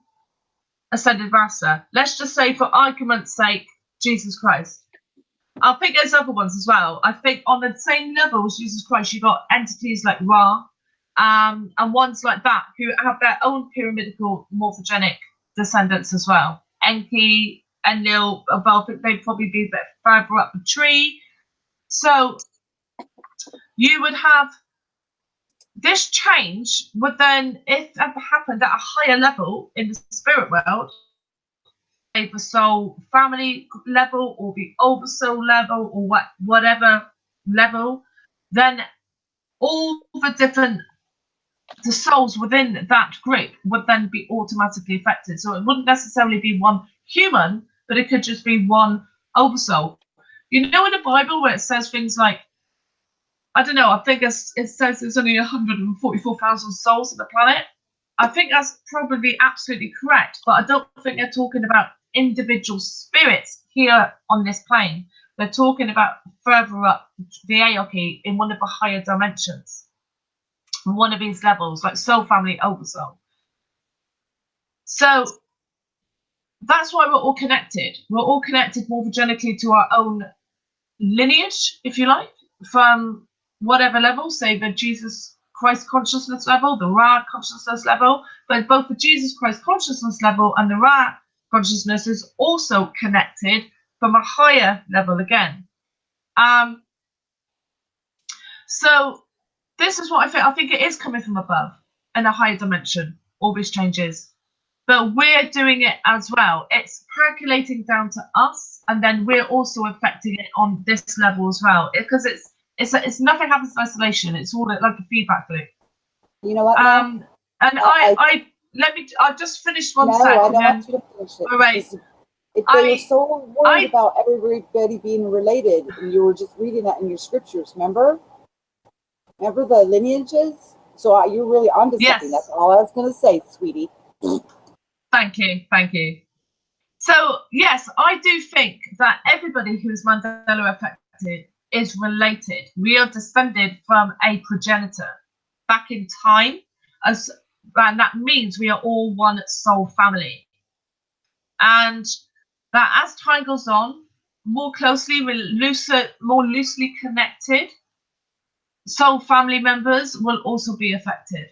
ascended master. Let's just say, for argument's sake, Jesus Christ. I think there's other ones as well. I think on the same level as Jesus Christ, you've got entities like Ra, and ones like that who have their own pyramidical morphogenic descendants as well. Enki, Enlil, well, I think they'd probably be a bit further up the tree. So you would have this change would then, if it ever happened at a higher level in the spirit world, the soul family level or the oversoul level or whatever level, then all the souls within that group would then be automatically affected. So it wouldn't necessarily be one human, but it could just be one oversoul. You know, in the Bible where it says things like, I don't know, I think it says there's only 144,000 souls on the planet. I think that's probably absolutely correct, but I don't think they're talking about individual spirits here on this plane. They're talking about further up the hierarchy in one of the higher dimensions, one of these levels, like soul family, oversoul. So that's why we're all connected. We're all connected morphogenically to our own lineage, if you like, from whatever level, say the Jesus Christ consciousness level, the Ra consciousness level, but both the Jesus Christ consciousness level and the Ra consciousness is also connected from a higher level again. So this is what I think. I think it is coming from above in a higher dimension, all these changes. But we're doing it as well. It's percolating down to us, and then we're also affecting it on this level as well. Because it's nothing happens in isolation. It's all like a feedback loop. You know what? And I'll just finish one second. No, I don't want you to finish it. All right. If they were so worried about everybody being related, and you were just reading that in your scriptures, remember? Remember the lineages? So you're really onto something. That's all I was going to say, sweetie. Thank you. So, yes, I do think that everybody who is Mandela affected is related. We are descended from a progenitor back in time, and that means we are all one soul family. And that as time goes on, more loosely connected soul family members will also be affected.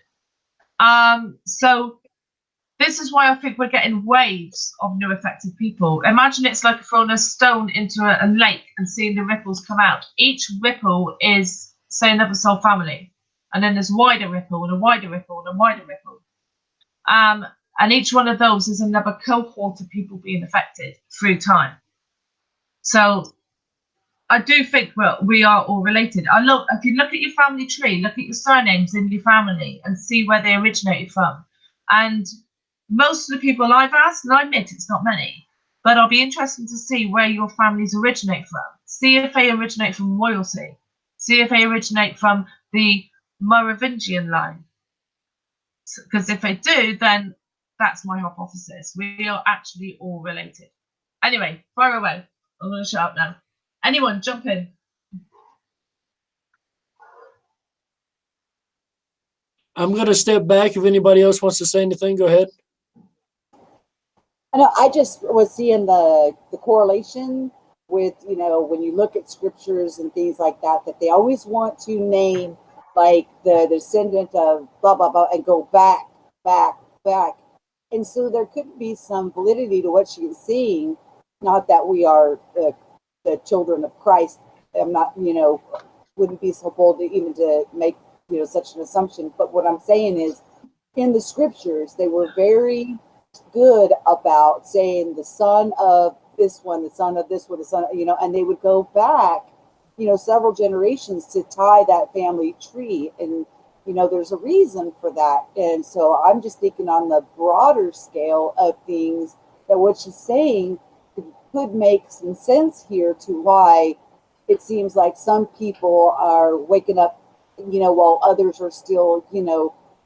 So this is why I think we're getting waves of new affected people. Imagine it's like throwing a stone into a lake and seeing the ripples come out. Each ripple is, say, another soul family. and then there's wider ripple and a wider ripple and a wider ripple. And each one of those is another cohort of people being affected through time. So I do think we are all related. If you look at your family tree, look at your surnames in your family and see where they originated from. And most of the people I've asked, and I admit it's not many, but I'll be interested to see where your families originate from. See if they originate from royalty. See if they originate from the Merovingian line. Because if they do, then that's my hypothesis. We are actually all related. Anyway, fire away. I'm going to shut up now. Anyone, jump in. I'm going to step back. If anybody else wants to say anything, go ahead. I just was seeing the correlation with, when you look at scriptures and things like that, that they always want to name like the descendant of blah, blah, blah, and go back. And so there could be some validity to what she is saying. Not that we are the children of Christ. I'm not, wouldn't be so bold to even to make, such an assumption. But what I'm saying is, in the scriptures, they were very good about saying the son of this one, the son of this one, the son, and they would go back, several generations to tie that family tree. And, there's a reason for that. And so I'm just thinking on the broader scale of things that what she's saying could make some sense here to why it seems like some people are waking up, while others are still,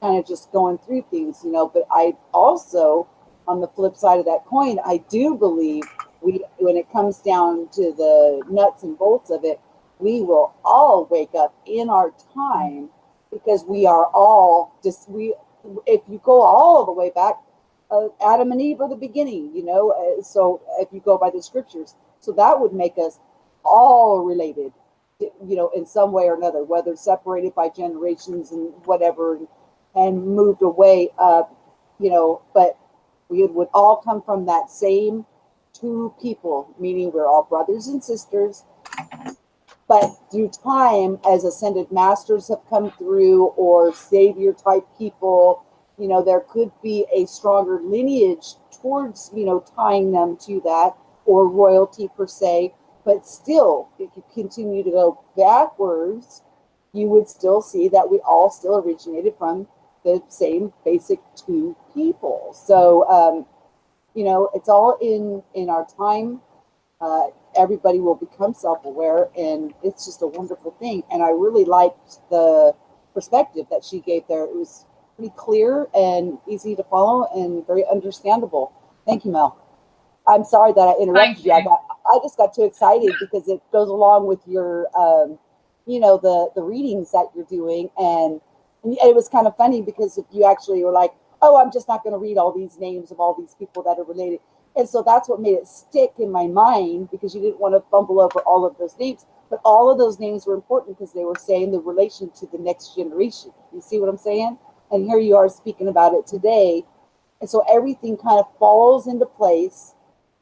kind of just going through things, but I also, on the flip side of that coin, I do believe when it comes down to the nuts and bolts of it, we will all wake up in our time, because we are all just, if you go all the way back, Adam and Eve are the beginning, so if you go by the scriptures, so that would make us all related, in some way or another, whether separated by generations and whatever, and moved away, but we would all come from that same two people, meaning we're all brothers and sisters. But through time, as ascended masters have come through, or savior type people, there could be a stronger lineage towards, tying them to that, or royalty per se. But still, if you continue to go backwards, you would still see that we all still originated from the same basic two people. So, it's all in our time. Everybody will become self-aware, and it's just a wonderful thing. And I really liked the perspective that she gave there. It was pretty clear and easy to follow and very understandable. Thank you, Mel. I'm sorry that I interrupted you. I just got too excited because it goes along with your, the readings that you're doing. And it was kind of funny because if you actually were like, oh, I'm just not going to read all these names of all these people that are related. And so that's what made it stick in my mind, because you didn't want to fumble over all of those names. But all of those names were important because they were saying the relation to the next generation. You see what I'm saying? And here you are speaking about it today. And so everything kind of falls into place,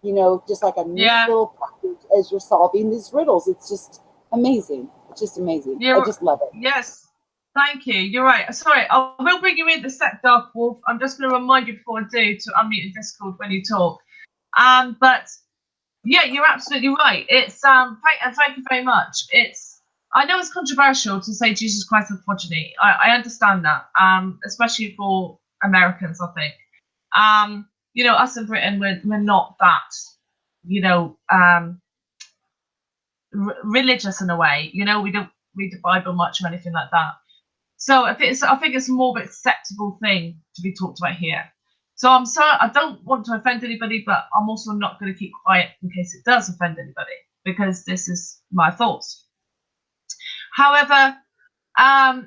just like a neat little package as you're solving these riddles. It's just amazing. It's just amazing. I just love it. Yes. Thank you. You're right. Sorry, I will bring you in the sec, Dark Wolf. I'm just going to remind you before I do to unmute the Discord when you talk. But yeah, you're absolutely right. It's thank you very much. I know it's controversial to say Jesus Christ is progeny. I understand that, especially for Americans, I think. Us in Britain, we're not that, religious in a way. We don't read the Bible much or anything like that. So I think it's a more acceptable thing to be talked about here. So I'm sorry, I don't want to offend anybody, but I'm also not going to keep quiet in case it does offend anybody, because this is my thoughts. However, I've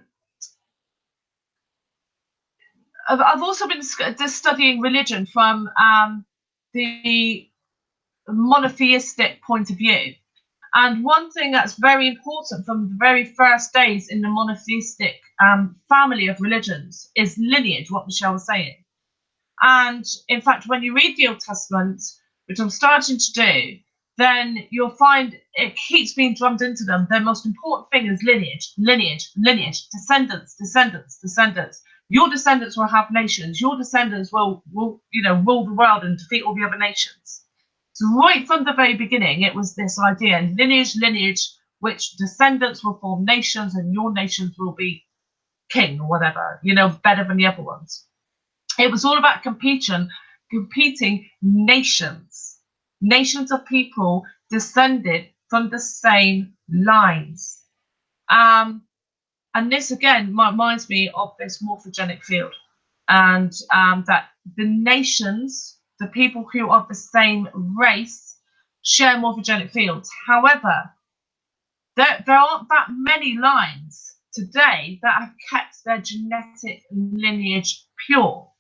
also been just studying religion from the monotheistic point of view. And one thing that's very important from the very first days in the monotheistic family of religions is lineage, what Michelle was saying. And in fact, when you read the Old Testament, which I'm starting to do, then you'll find it keeps being drummed into them. Their most important thing is lineage, lineage, lineage, descendants, descendants, descendants. Your descendants will have nations. Your descendants will rule the world and defeat all the other nations. So right from the very beginning, it was this idea, lineage, which descendants will form nations and your nations will be king or whatever, better than the other ones. It was all about competing nations of people descended from the same lines. And this again reminds me of this morphogenic field, and that the nations, the people who are the same race, share morphogenic fields. However, there aren't that many lines today that have kept their genetic lineage pure.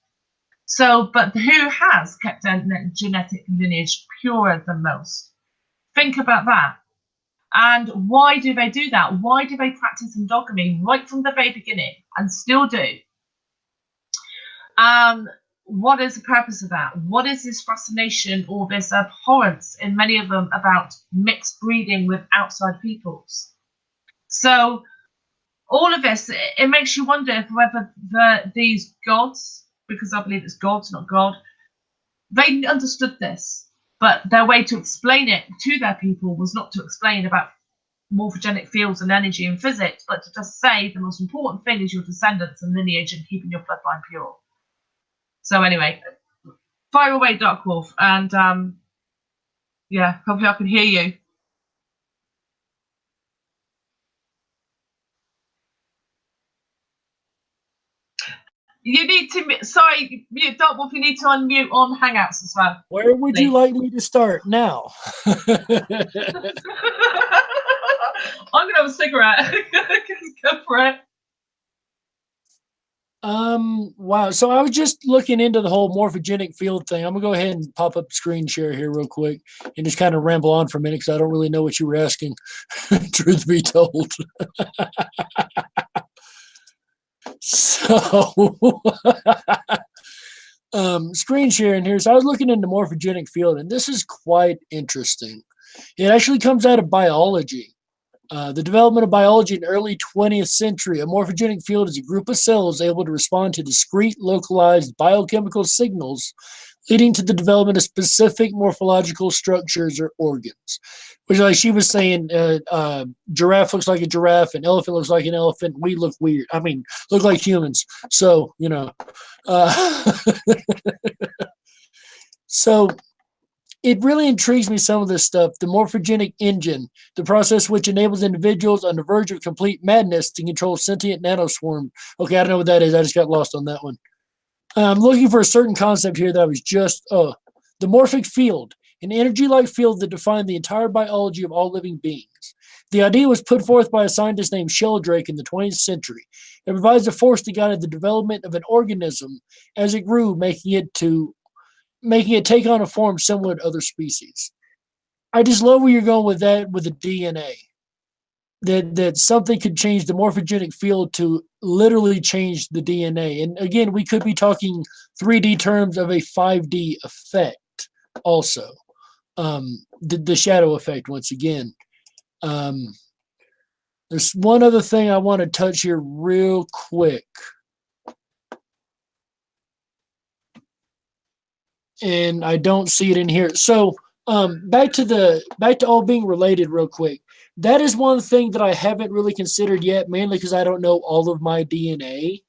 So, but who has kept their genetic lineage purer than most? Think about that. And why do they do that? Why do they practice endogamy right from the very beginning and still do? What is the purpose of that? What is this fascination or this abhorrence in many of them about mixed breeding with outside peoples? So all of this, it makes you wonder whether these gods, because I believe it's gods, not God, they understood this, but their way to explain it to their people was not to explain about morphogenic fields and energy and physics, but to just say the most important thing is your descendants and lineage and keeping your bloodline pure. So anyway, fire away, Dark Wolf, and yeah, hopefully I can hear you. You need to, sorry, Dark Wolf, you need to unmute on Hangouts as well. Where would you like me to start now? I'm going to have a cigarette. Go for it. Wow. So I was just looking into the whole morphogenic field thing. I'm gonna go ahead and pop up screen share here real quick and just kind of ramble on for a minute because I don't really know what you were asking, truth be told. So screen sharing here. So I was looking into morphogenic field, and this is quite interesting. It actually comes out of biology. The development of biology in the early 20th century, a morphogenic field is a group of cells able to respond to discrete, localized biochemical signals, leading to the development of specific morphological structures or organs. Which, like she was saying, giraffe looks like a giraffe, an elephant looks like an elephant. We look weird. I mean, look like humans. So, so it really intrigues me, some of this stuff. The morphogenic engine, the process which enables individuals on the verge of complete madness to control sentient nanoswarm. Okay, I don't know what that is. I just got lost on that one. I'm looking for a certain concept here that I was just, the morphic field, an energy-like field that defined the entire biology of all living beings. The idea was put forth by a scientist named Sheldrake in the 20th century. It provides a force that guided the development of an organism as it grew, making it take on a form similar to other species. I just love where you're going with that, with the DNA. That something could change the morphogenic field to literally change the DNA. And again, we could be talking 3D terms of a 5D effect also. The shadow effect, once again. There's one other thing I want to touch here real quick. And I don't see it in here. So back to all being related real quick. That is one thing that I haven't really considered yet, mainly because I don't know all of my DNA,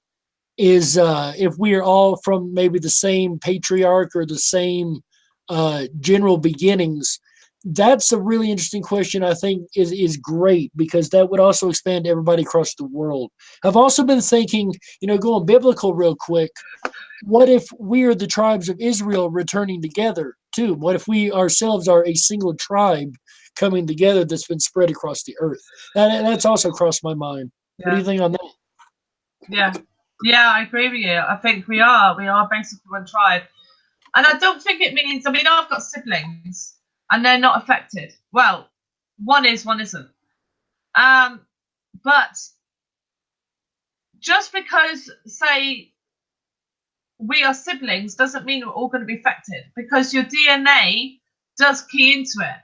is if we are all from maybe the same patriarch or the same general beginnings. That's a really interesting question. I think is great, because that would also expand to everybody across the world. I've also been thinking, going biblical real quick, what if we are the tribes of Israel returning together too? What if we ourselves are a single tribe coming together that's been spread across the earth? That's also crossed my mind. Yeah. What do you think on that? Yeah, I agree with you. I think we are basically one tribe. And I don't think it means, I've got siblings and they're not affected. Well, one is, one isn't. But just because, say, we are siblings doesn't mean we're all going to be affected, because your DNA does key into it.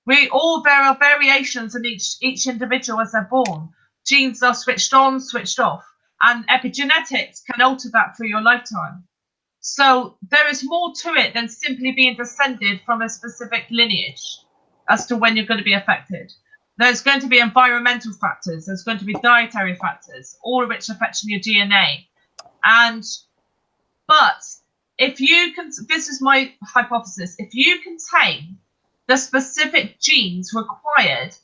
There are variations in each individual as they're born. Genes are switched on, switched off, and epigenetics can alter that through your lifetime. So there is more to it than simply being descended from a specific lineage as to when you're going to be affected. There's going to be environmental factors, there's going to be dietary factors, all of which affecting your DNA. But if you can, this is my hypothesis, if you contain the specific genes required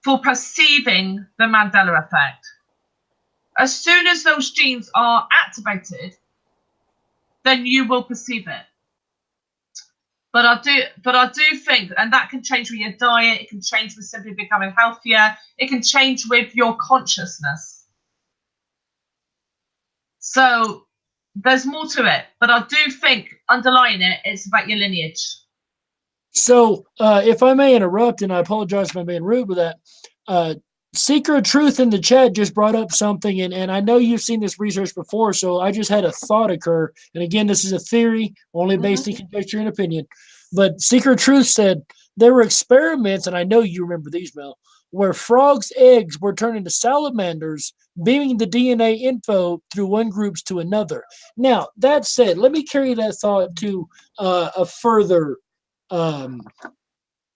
for perceiving the Mandela effect, as soon as those genes are activated, then you will perceive it. But I do think, and that can change with your diet, it can change with simply becoming healthier, it can change with your consciousness. So there's more to it, but I do think underlying it, it's about your lineage. So if I may interrupt, and I apologize if I'm being rude with that, Seeker of Truth in the chat just brought up something, and I know you've seen this research before, so I just had a thought occur. And again, this is a theory, only based in conjecture and opinion. But Seeker of Truth said there were experiments, and I know you remember these, Mel, where frogs' eggs were turned into salamanders, beaming the DNA info through one groups to another. Now, that said, let me carry that thought to a further line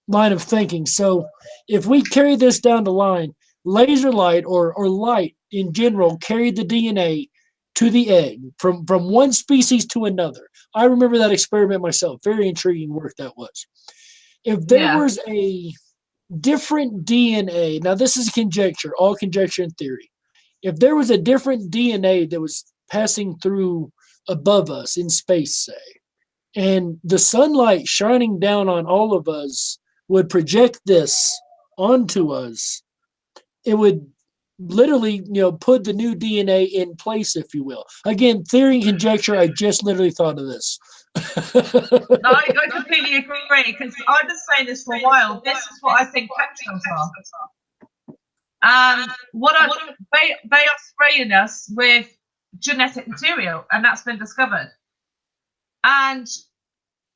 of thinking. So if we carry this down the line, laser light or light in general carried the DNA to the egg from one species to another. I remember that experiment myself. Very intriguing work that was. If there was a different DNA, now this is conjecture, all conjecture and theory. If there was a different DNA that was passing through above us in space, say, and the sunlight shining down on all of us would project this onto us, it would literally, put the new DNA in place, if you will. Again, theory and conjecture, I just literally thought of this. No, I completely agree, because I've been saying this for a while. This is what I think chemtrails are. They are spraying us with genetic material, and that's been discovered. And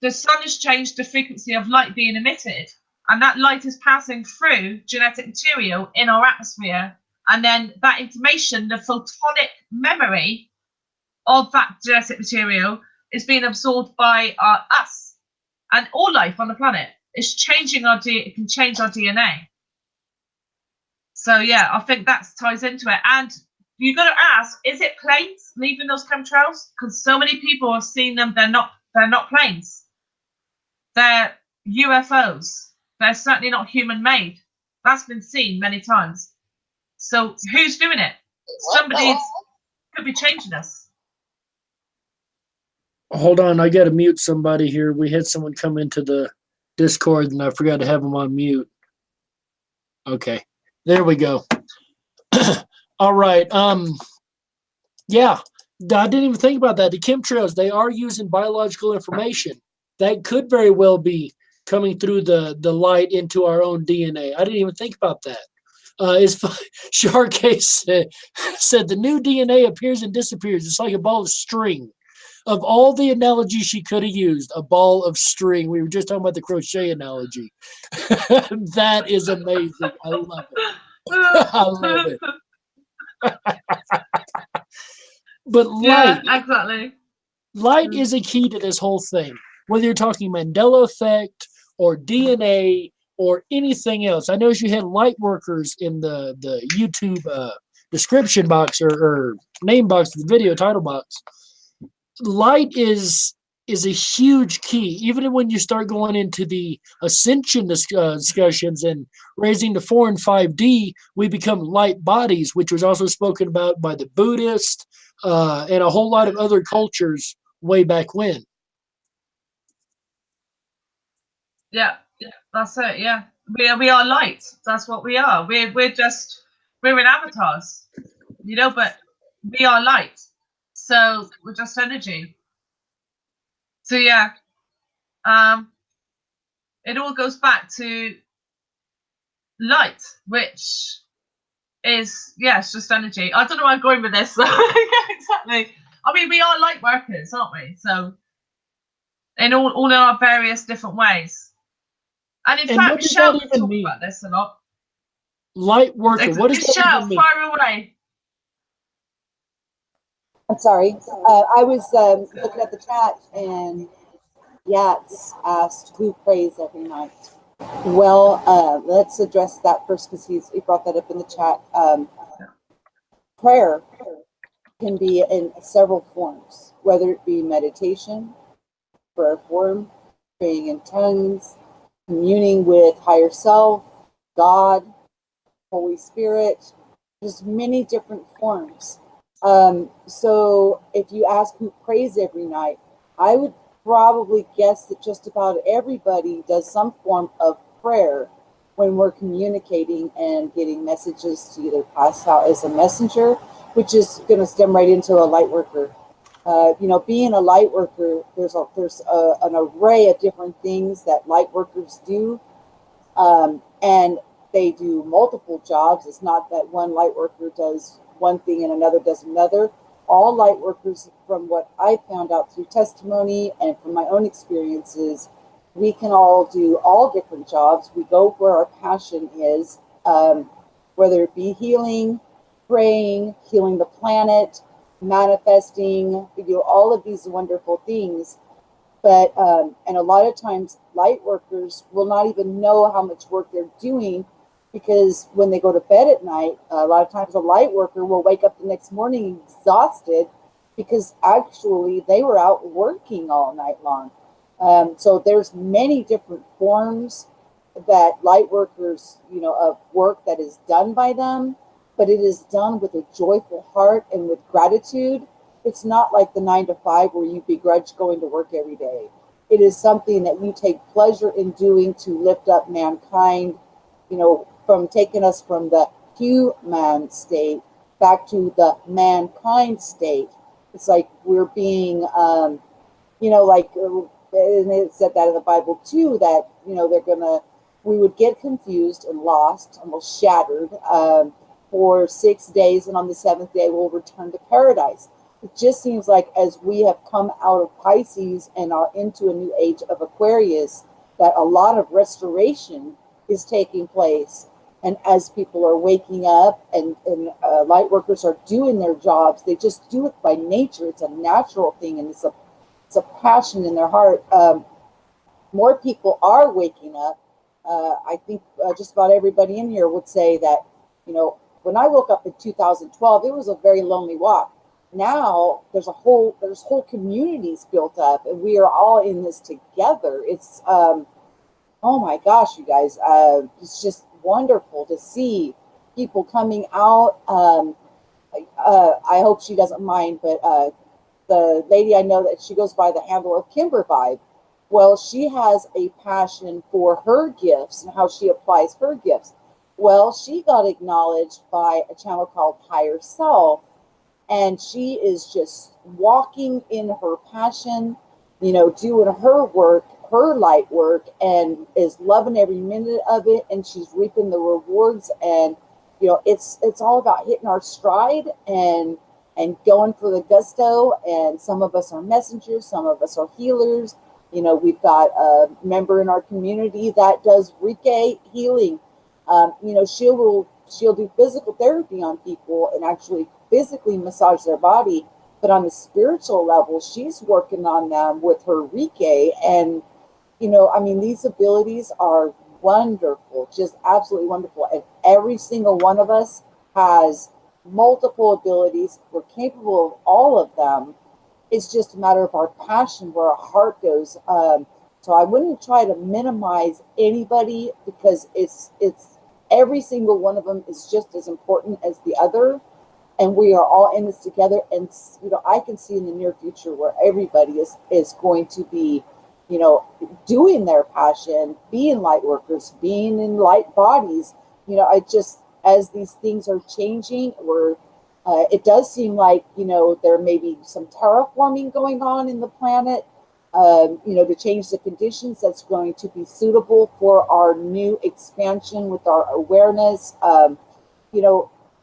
the sun has changed the frequency of light being emitted, and that light is passing through genetic material in our atmosphere. And then that information, the photonic memory of that genetic material, is being absorbed by us and all life on the planet. It's changing it can change our DNA. So yeah, I think that ties into it. And you got to ask, is it planes leaving those chemtrails? Because so many people have seen them. They're not planes. They're UFOs. They're certainly not human-made. That's been seen many times. So who's doing it? Somebody could be changing us. Hold on, I got to mute somebody here. We had someone come into the Discord, and I forgot to have them on mute. Okay, there we go. All right. Yeah, I didn't even think about that. The chemtrails, they are using biological information. That could very well be coming through the light into our own DNA. I didn't even think about that. Sharkay said the new DNA appears and disappears. It's like a ball of string. Of all the analogies she could have used, a ball of string. We were just talking about the crochet analogy. That is amazing. I love it. I love it. But light, exactly. Light is a key to this whole thing. Whether you're talking Mandela effect or DNA or anything else. I noticed you had light workers in the YouTube description box or name box of the video title box. Light is a huge key. Even when you start going into the ascension discussions and raising to 4 and 5D, we become light bodies, which was also spoken about by the Buddhists and a whole lot of other cultures way back when. Yeah, that's it. Yeah, we are light. That's what we are. We're in avatars, but we are light. So we're just energy. So yeah, it all goes back to light, which is it's just energy. I don't know where I'm going with this. Exactly. I mean, we are light workers, aren't we? So in all in our various different ways. And in And fact, what does Michelle that will even talk mean? about this a lot. Light worker. What does that Michelle, even mean? fire away. I'm sorry. I was looking at the chat, and Yats asked who prays every night. Well, let's address that first because he brought that up in the chat. Prayer can be in several forms, whether it be meditation, prayer form, praying in tongues, communing with higher self, God, Holy Spirit. There's many different forms. So if you ask who prays every night, I would probably guess that just about everybody does some form of prayer when we're communicating and getting messages to either pass out as a messenger, which is going to stem right into a light worker. Being a light worker, there's an array of different things that light workers do, and they do multiple jobs. It's not that one light worker does one thing and another does another. All light workers, from what I found out through testimony and from my own experiences, we can all do all different jobs. We go where our passion is, whether it be healing, praying, healing the planet, manifesting, all of these wonderful things. But and a lot of times light workers will not even know how much work they're doing, because when they go to bed at night, a lot of times a light worker will wake up the next morning exhausted because actually they were out working all night long. So there's many different forms that light workers, of work that is done by them, but it is done with a joyful heart and with gratitude. It's not like the 9 to 5 where you begrudge going to work every day. It is something that you take pleasure in doing to lift up mankind, from taking us from the human state back to the mankind state. It's like we're being, and it said that in the Bible too, that, we would get confused and lost, almost shattered, for 6 days, and on the seventh day we'll return to paradise. It just seems like as we have come out of Pisces and are into a new age of Aquarius, that a lot of restoration is taking place. And as people are waking up and light workers are doing their jobs, they just do it by nature. It's a natural thing, and it's a passion in their heart. More people are waking up. I think just about everybody in here would say that, when I woke up in 2012, it was a very lonely walk. Now there's whole communities built up, and we are all in this together. It's oh my gosh, you guys, it's just wonderful to see people coming out. I hope she doesn't mind, but the lady I know, that she goes by the handle of Kimber Vibe. Well, she has a passion for her gifts and how she applies her gifts. Well, she got acknowledged by a channel called Higher Self, and she is just walking in her passion, doing her work, her light work, and is loving every minute of it, and she's reaping the rewards. And it's all about hitting our stride and going for the gusto. And some of us are messengers, some of us are healers. We've got a member in our community that does Reiki healing. She'll do physical therapy on people and actually physically massage their body, but on the spiritual level, she's working on them with her Reiki. And these abilities are wonderful, just absolutely wonderful. And every single one of us has multiple abilities. We're capable of all of them. It's just a matter of our passion, where our heart goes. So I wouldn't try to minimize anybody, because it's every single one of them is just as important as the other. And we are all in this together. And, I can see in the near future where everybody is going to be, doing their passion, being light workers, being in light bodies. As these things are changing, it does seem like, there may be some terraforming going on in the planet, to change the conditions that's going to be suitable for our new expansion with our awareness.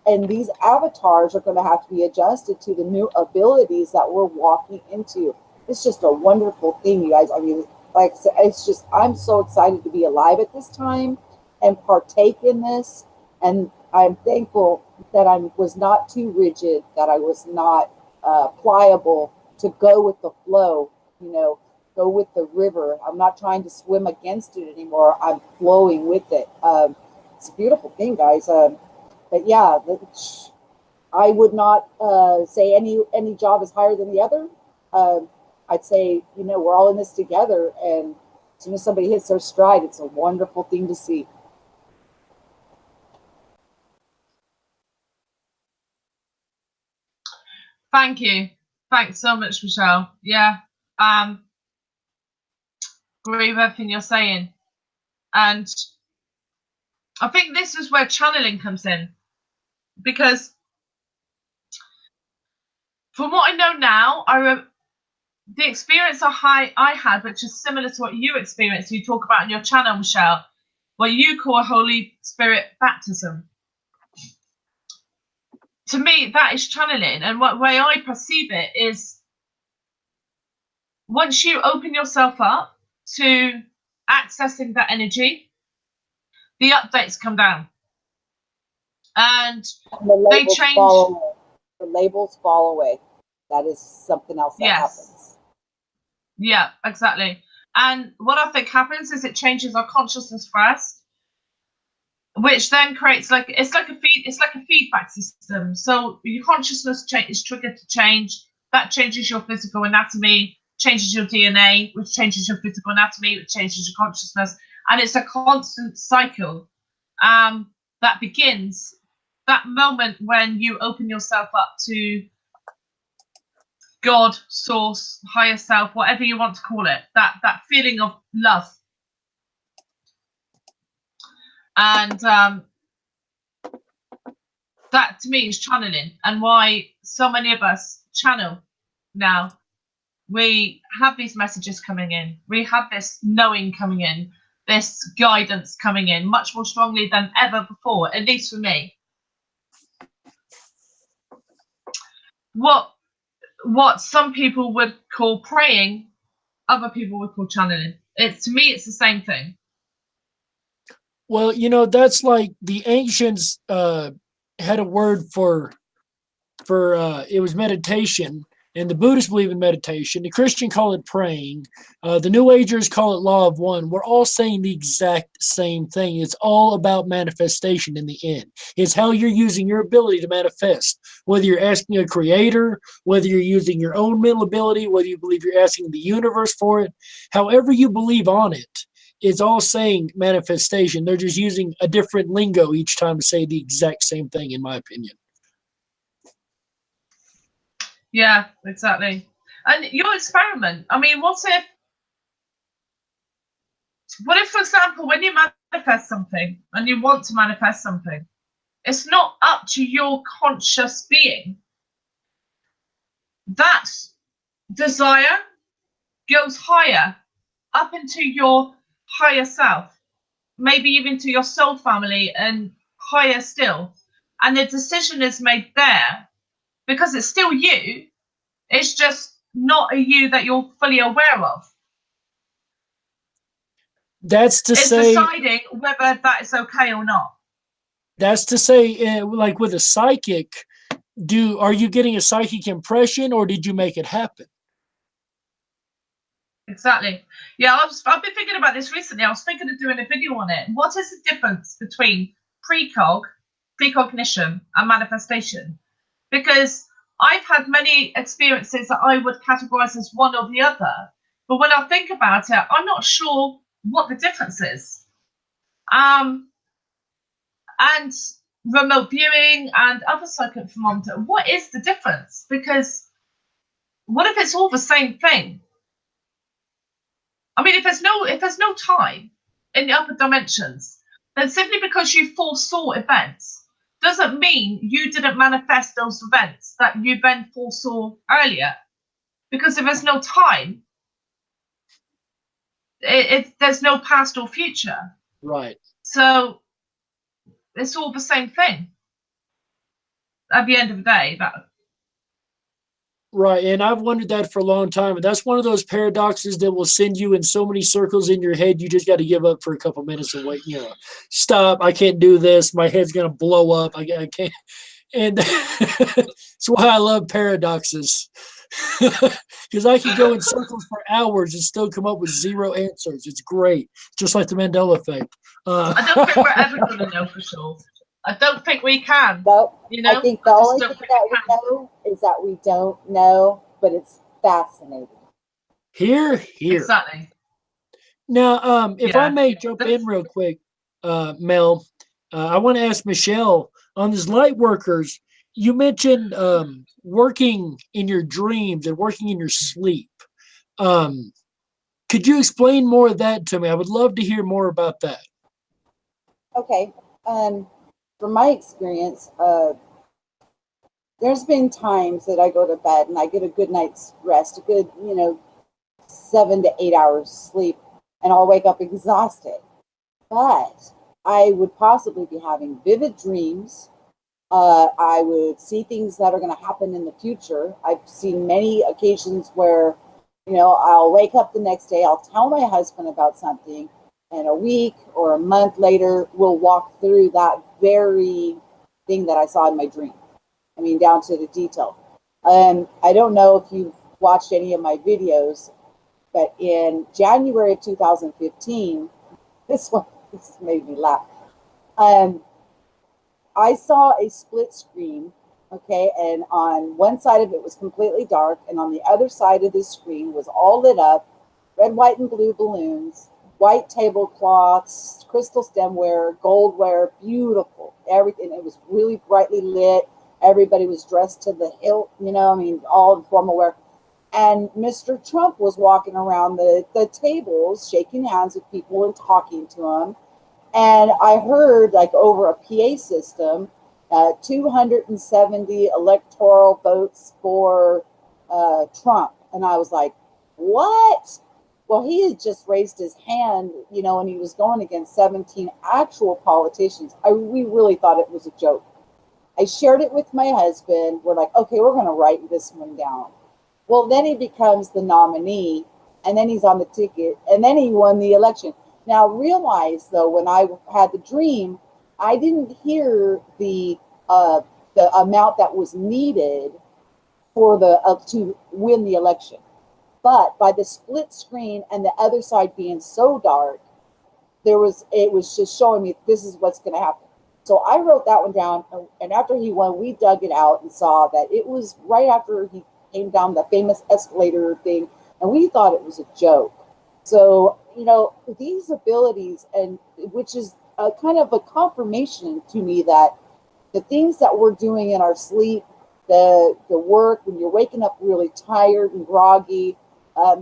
And these avatars are going to have to be adjusted to the new abilities that we're walking into. It's just a wonderful thing, you guys. like I said, it's just, I'm so excited to be alive at this time and partake in this. And I'm thankful that I was not too rigid, that I was not pliable, to go with the flow, you know, go with the river. I'm not trying to swim against it anymore. I'm flowing with it. It's a beautiful thing, guys. But yeah, I would not say any job is higher than the other. I'd say, you know, we're all in this together, and as soon as somebody hits their stride, it's a wonderful thing to see. Thank you. Thanks so much, Michelle. Yeah. Agree with everything you're saying. And I think this is where channeling comes in. Because from what I know now, the experience I had, which is similar to what you experienced, you talk about in your channel, Michelle, what you call a Holy Spirit baptism. To me, that is channeling. And what way I perceive it is, once you open yourself up to accessing that energy, the updates come down. And the they labels change. fall away. The labels fall away. That is something else that happens. Yeah, exactly. And what I think happens is it changes our consciousness first, which then creates it's like a feedback system. So your consciousness is triggered to change. That changes your physical anatomy, changes your DNA, which changes your physical anatomy, which changes your consciousness, and it's a constant cycle that begins that moment when you open yourself up to God, source, higher self, whatever you want to call it, that feeling of love. And that to me is channeling, and why so many of us channel now. We have these messages coming in, we have this knowing coming in, this guidance coming in much more strongly than ever before, at least for me. What some people would call praying, other people would call channeling. To me, it's the same thing. Well, you know, that's like the ancients had a word for it was meditation, and the Buddhists believe in meditation. The Christian call it praying. The New Agers call it law of one. We're all saying the exact same thing. It's all about manifestation in the end. It's how you're using your ability to manifest, whether you're asking a creator, whether you're using your own mental ability, whether you believe you're asking the universe for it, however you believe on it. It's all saying manifestation. They're just using a different lingo each time to say the exact same thing, in my opinion. Yeah, exactly. And your experiment, I mean, what if, for example, when you manifest something and you want to manifest something, it's not up to your conscious being. That desire goes higher, up into your higher self, maybe even to your soul family and higher still. And the decision is made there because it's still you. It's just not a you that you're fully aware of. That's to It's say, deciding whether that is okay or not. that's to say, like with a psychic, are you getting a psychic impression, or did you make it happen? Exactly. Yeah, I've been thinking about this recently. I was thinking of doing a video on it. What is the difference between precognition, and manifestation? Because I've had many experiences that I would categorize as one or the other. But when I think about it, I'm not sure what the difference is. And remote viewing and other psychic phenomena, what is the difference? Because what if it's all the same thing? I mean, if there's no time in the upper dimensions, then simply because you foresaw events doesn't mean you didn't manifest those events that you then foresaw earlier. Because if there's no time, there's no past or future. Right. So it's all the same thing. At the end of the day, Right, and I've wondered that for a long time. And that's one of those paradoxes that will send you in so many circles in your head. You just got to give up for a couple minutes and wait. Stop. I can't do this. My head's gonna blow up. I can't. And that's why I love paradoxes, because I can go in circles for hours and still come up with zero answers. It's great, just like the Mandela effect. I don't think we're ever going to know for sure. I don't think we can. Well, I think the only thing that we know is that we don't know, but it's fascinating. Here. Exactly. Now, if I may jump in real quick, Mel, I want to ask Michelle on these light workers. You mentioned working in your dreams and working in your sleep. Could you explain more of that to me? I would love to hear more about that. Okay. From my experience, there's been times that I go to bed and I get a good night's rest, a good, 7 to 8 hours sleep, and I'll wake up exhausted. But I would possibly be having vivid dreams. I would see things that are going to happen in the future. I've seen many occasions where, I'll wake up the next day, I'll tell my husband about something, and a week or a month later, we'll walk through that very thing that I saw in my dream. I mean, down to the detail. I don't know if you've watched any of my videos, but in January of 2015, this made me laugh. I saw a split screen, okay, and on one side of it was completely dark, and on the other side of the screen was all lit up, red, white, and blue balloons, white tablecloths, crystal stemware, goldware, beautiful, everything. It was really brightly lit. Everybody was dressed to the hilt, all formal wear. And Mr. Trump was walking around the tables, shaking hands with people and talking to them. And I heard, like, over a PA system, 270 electoral votes for Trump. And I was like, what? Well, he had just raised his hand, and he was going against 17 actual politicians. We really thought it was a joke. I shared it with my husband. We're like, okay, we're going to write this one down. Well, then he becomes the nominee, and then he's on the ticket, and then he won the election. Now, realize, though, when I had the dream, I didn't hear the amount that was needed for to win the election. But by the split screen and the other side being so dark, it was just showing me this is what's going to happen. So I wrote that one down, and after he won, we dug it out and saw that it was right after he came down the famous escalator thing, and we thought it was a joke. So, these abilities, and which is a kind of a confirmation to me that the things that we're doing in our sleep, the work, when you're waking up really tired and groggy,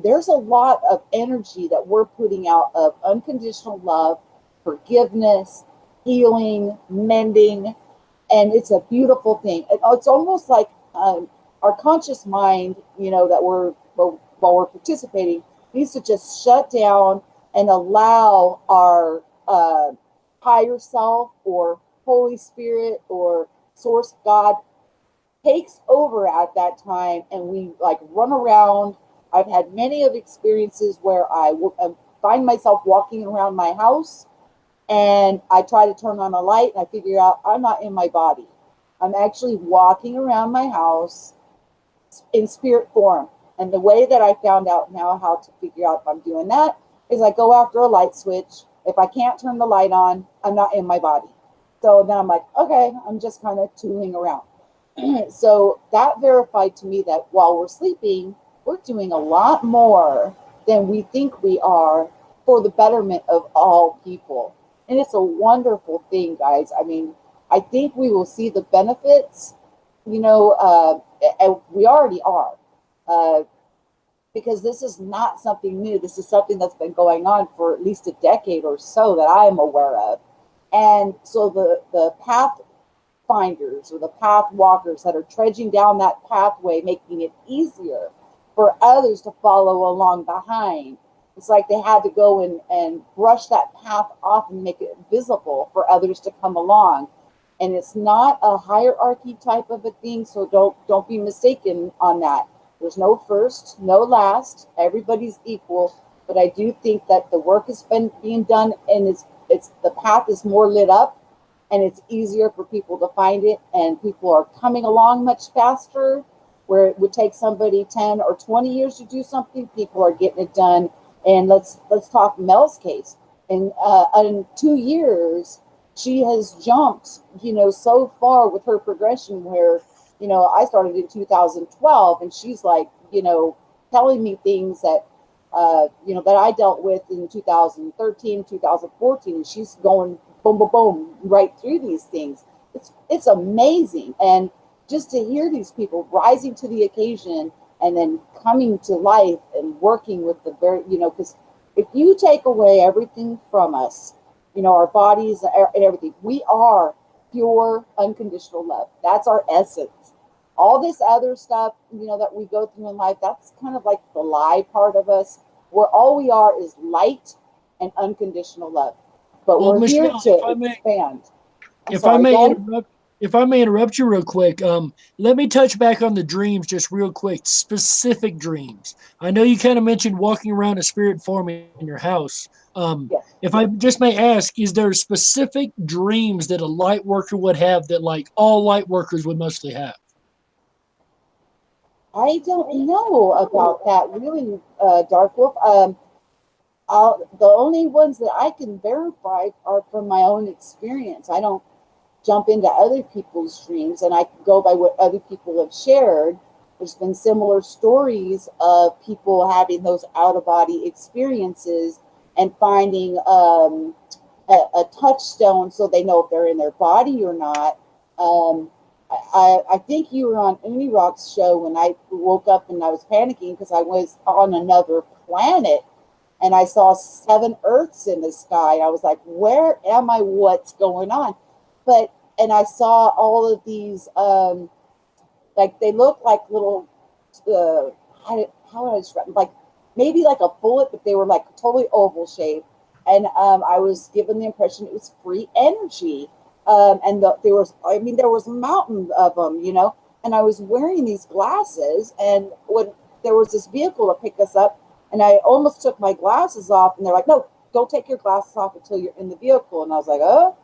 there's a lot of energy that we're putting out of unconditional love, forgiveness, healing, mending, and it's a beautiful thing. It's almost like our conscious mind, that while we're participating, needs to just shut down and allow our higher self or Holy Spirit or Source God takes over at that time, and we like run around. I've had many of experiences where I find myself walking around my house, and I try to turn on a light, and I figure out I'm not in my body. I'm actually walking around my house in spirit form. And the way that I found out now how to figure out if I'm doing that is I go after a light switch. If I can't turn the light on, I'm not in my body. So then I'm like, okay, I'm just kind of tooling around. So that verified to me that while we're sleeping, we're doing a lot more than we think we are for the betterment of all people. And it's a wonderful thing, guys. I mean, I think we will see the benefits, and we already are. Because this is not something new. This is something that's been going on for at least a decade or so that I am aware of. And so the pathfinders or the path walkers that are trudging down that pathway, making it easier for others to follow along behind. It's like they had to go and brush that path off and make it visible for others to come along. And it's not a hierarchy type of a thing, so don't be mistaken on that. There's no first, no last. Everybody's equal. But I do think that the work has been being done, and it's the path is more lit up, and it's easier for people to find it, and people are coming along much faster. Where it would take somebody 10 or 20 years to do something, people are getting it done. And let's talk Mel's case. In 2 years, she has jumped, so far with her progression. Where, I started in 2012, and she's like, telling me things that, that I dealt with in 2013, 2014, and she's going boom, boom, boom, right through these things. It's amazing. And just to hear these people rising to the occasion and then coming to life and working with the very, because if you take away everything from us, our bodies and everything, we are pure unconditional love. That's our essence. All this other stuff, that we go through in life, that's kind of like the lie part of us, where all we are is light and unconditional love. But Well, we're Michelle, here to expand. If I may interrupt you real quick, let me touch back on the dreams just real quick, specific dreams. I know you kind of mentioned walking around a spirit form in your house. Yes. If I just may ask, is there specific dreams that a light worker would have that like all light workers would mostly have? I don't know about that really, Dark Wolf. The only ones that I can verify are from my own experience. I don't jump into other people's dreams, and I go by what other people have shared. There's been similar stories of people having those out of body experiences and finding a touchstone so they know if they're in their body or not. I think you were on Uni Rock's show when I woke up and I was panicking because I was on another planet and I saw 7 Earths in the sky. I was like, where am I? What's going on? And I saw all of these, like they look like little, how would I describe them? Like maybe like a bullet, but they were like totally oval shaped. And I was given the impression it was free energy. And there was a mountain of them, and I was wearing these glasses, and when there was this vehicle to pick us up, and I almost took my glasses off, and they're like, no, don't take your glasses off until you're in the vehicle. And I was like, oh,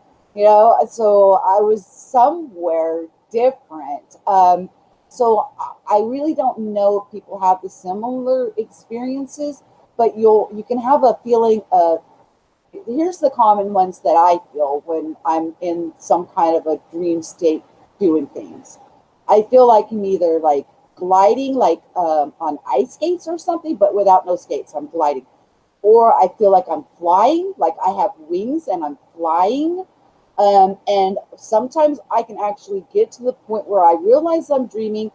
so I was somewhere different. So I really don't know if people have the similar experiences, but you can have a feeling of, here's the common ones that I feel when I'm in some kind of a dream state doing things. I feel like I'm either like gliding, like on ice skates or something, but without no skates, I'm gliding. Or I feel like I'm flying, like I have wings and I'm flying. And sometimes I can actually get to the point where I realize I'm dreaming.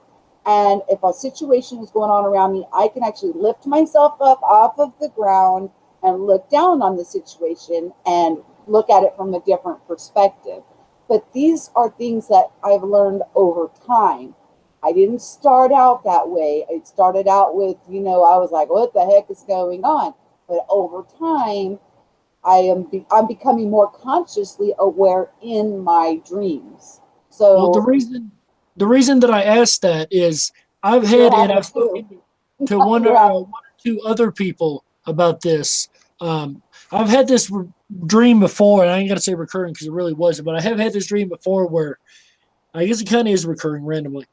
And if a situation is going on around me, I can actually lift myself up off of the ground and look down on the situation and look at it from a different perspective. But these are things that I've learned over time. I didn't start out that way. It started out with, I was like, what the heck is going on? But over time, I'm becoming more consciously aware in my dreams. So Well, the reason that I asked that is I've spoken to one or two other people about this. I've had this dream before, and I ain't gonna say recurring because it really wasn't, but I have had this dream before where I guess it kind of is recurring randomly.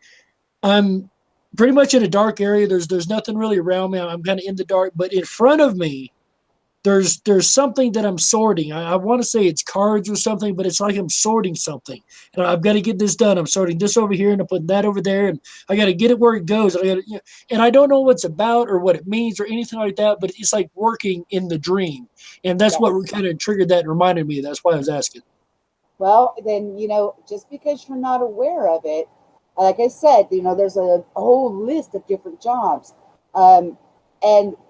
I'm pretty much in a dark area. There's nothing really around me. I'm kind of in the dark, but in front of me, there's something that I'm sorting. I want to say it's cards or something, but it's like I'm sorting something. And I've got to get this done. I'm sorting this over here and I'm putting that over there, and I got to get it where it goes. And I don't know what it's about or what it means or anything like that, but it's like working in the dream. And that's what kind of triggered that and reminded me. That's why I was asking. Well, then, just because you're not aware of it, like I said, there's a whole list of different jobs. And,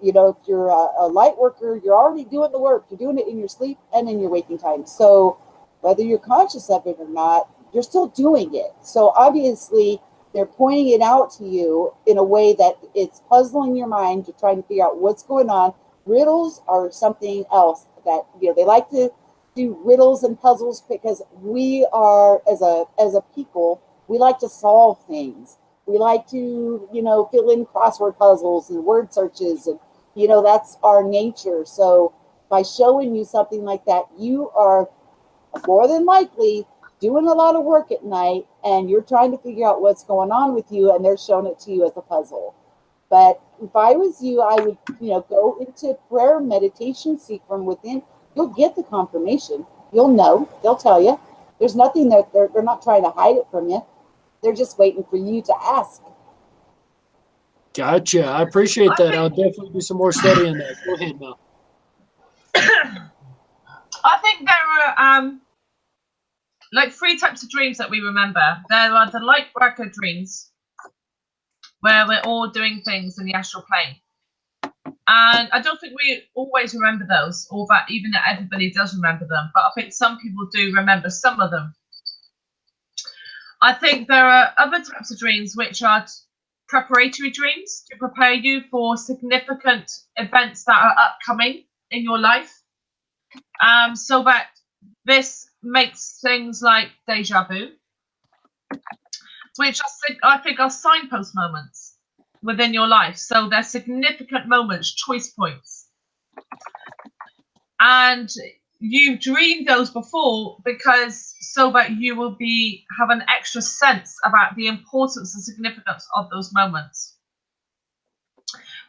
if you're a light worker, you're already doing the work. You're doing it in your sleep and in your waking time. So whether you're conscious of it or not, you're still doing it. So obviously, they're pointing it out to you in a way that it's puzzling your mind to try to figure out what's going on. Riddles are something else that, they like to do riddles and puzzles because we are, as a people, we like to solve things. We like to, fill in crossword puzzles and word searches, and that's our nature. So by showing you something like that, you are more than likely doing a lot of work at night, and you're trying to figure out what's going on with you, and they're showing it to you as a puzzle. But if I was you, I would, go into prayer, meditation, seek from within. You'll get the confirmation. You'll know. They'll tell you. There's nothing that they're not trying to hide it from you. They're just waiting for you to ask. Gotcha. I appreciate that. I'll definitely do some more studying that. Go ahead, Mel. I think there are like 3 types of dreams that we remember. There are the light worker dreams, where we're all doing things in the astral plane. And I don't think we always remember those, or that even that everybody does remember them, but I think some people do remember some of them. I think there are other types of dreams which are preparatory dreams to prepare you for significant events that are upcoming in your life. So that this makes things like deja vu, which I think are signpost moments within your life. So they're significant moments, choice points. And you dreamed those before because so that you will have an extra sense about the importance and significance of those moments.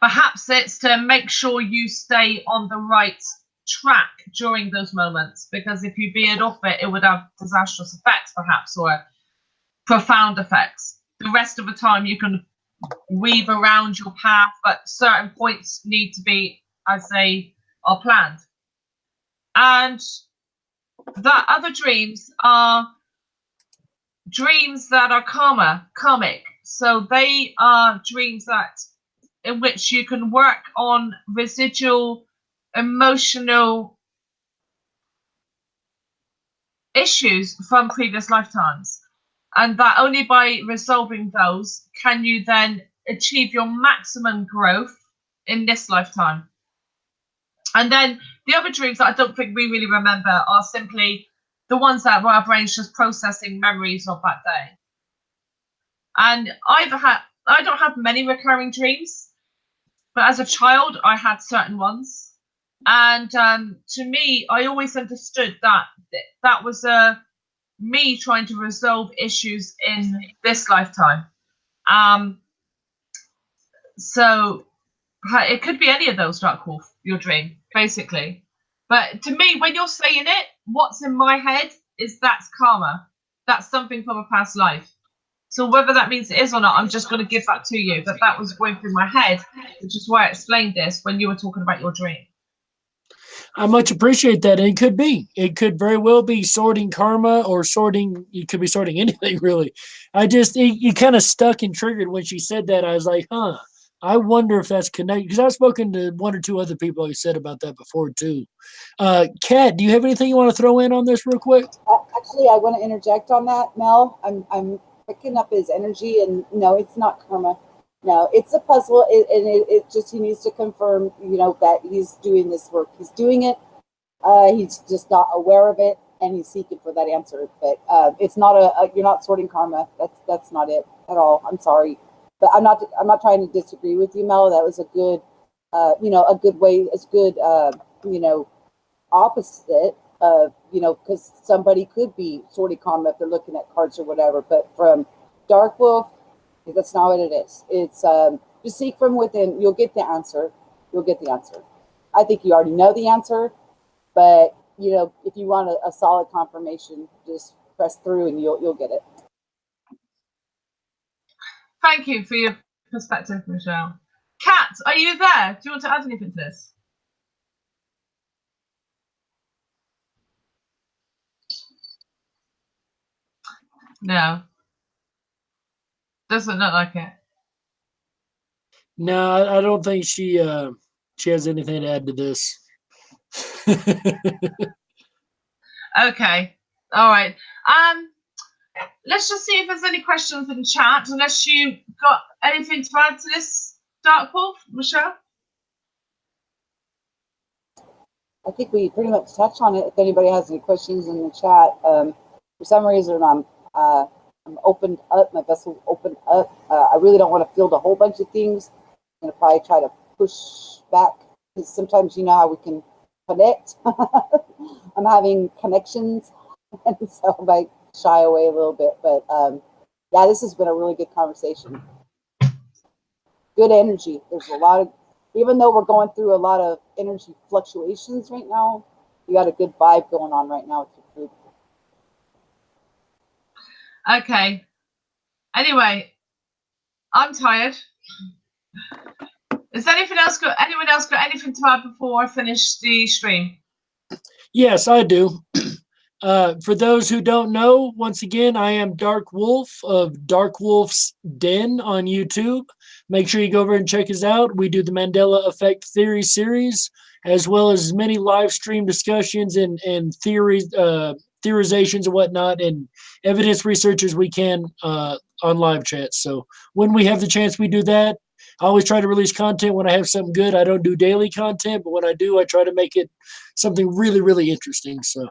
Perhaps it's to make sure you stay on the right track during those moments, because if you veered off it, it would have disastrous effects perhaps, or profound effects. The rest of the time you can weave around your path, but certain points need to be as they are planned. And the other dreams are dreams that are karmic. So they are dreams in which you can work on residual emotional issues from previous lifetimes. And that only by resolving those can you then achieve your maximum growth in this lifetime. And then the other dreams that I don't think we really remember are simply the ones that our brain's just processing memories of that day. And I don't have many recurring dreams, but as a child, I had certain ones. And to me, I always understood that was me trying to resolve issues in this lifetime. So it could be any of those, Dark Wolf, your dream, basically. But to me, when you're saying it, what's in my head is that's karma. That's something from a past life. So whether that means it is or not, I'm just going to give that to you. But that was going through my head, which is why I explained this when you were talking about your dream. I much appreciate that. And it could be. It could very well be sorting karma, or you could be sorting anything, really. You kind of stuck and triggered when she said that. I was like, I wonder if that's connected. Because I've spoken to 1 or 2 other people who said about that before, too. Kat, do you have anything you want to throw in on this real quick? Actually, I want to interject on that, Mel. I'm picking up his energy, and no, it's not karma. No, it's a puzzle, and it just, he needs to confirm, that he's doing this work. He's doing it. He's just not aware of it, and he's seeking for that answer. But it's not you're not sorting karma. That's not it at all. I'm sorry, but I'm not trying to disagree with you, Mel. That was a good, a good way. It's good, opposite of, because somebody could be sorting karma if they're looking at cards or whatever. But from Dark Wolf, that's not what it is. It's just seek from within. You'll get the answer. You'll get the answer. I think you already know the answer, but if you want a solid confirmation, just press through and you'll get it. Thank you for your perspective, Michelle. Kat, are you there? Do you want to add anything to this? No. Doesn't look like it. No, I don't think she has anything to add to this. Okay. All right. Let's just see if there's any questions in chat. Unless you got anything to add to this, Dark Wolf, Michelle? I think we pretty much touched on it. If anybody has any questions in the chat, for some reason I'm I'm opened up. My vessel opened up. I really don't want to feel a whole bunch of things. I'm gonna probably try to push back because sometimes you know how we can connect. I'm having connections, and so I might shy away a little bit. But yeah, this has been a really good conversation. Good energy. There's a lot of, even though we're going through a lot of energy fluctuations right now, you got a good vibe going on right now with your food. Okay. Anyway, I'm tired. Is anyone else got anything to add before I finish the stream? Yes, I do. For those who don't know, once again, I am Dark Wolf of Dark Wolf's Den on YouTube. Make sure you go over and check us out. We do the Mandela Effect Theory series, as well as many live stream discussions and theories, theorizations and whatnot, and evidence research as we can on live chats. So when we have the chance, we do that. I always try to release content when I have something good. I don't do daily content, but when I do, I try to make it something really, really interesting. So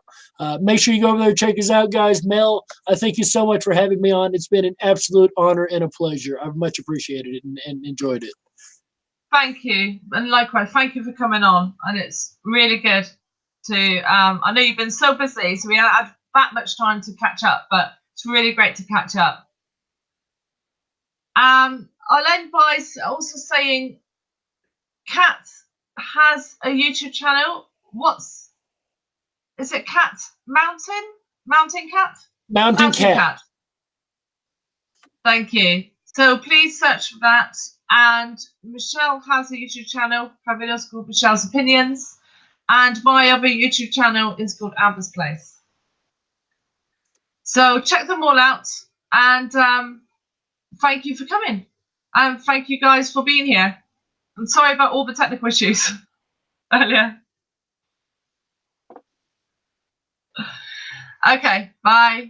make sure you go over there and check us out, guys. Mel, I thank you so much for having me on. It's been an absolute honor and a pleasure. I've much appreciated it and enjoyed it. Thank you. And likewise, thank you for coming on. And it's really good to, I know you've been so busy, so we haven't had that much time to catch up, but it's really great to catch up. I'll end by also saying Kat has a YouTube channel. Is it Cat Mountain? Mountain Cat? Mountain Cat. Thank you. So please search for that. And Michelle has a YouTube channel, fabulous, called Michelle's Opinions. And my other YouTube channel is called Amber's Place. So check them all out. And thank you for coming. And thank you guys for being here. I'm sorry about all the technical issues earlier. Okay, bye.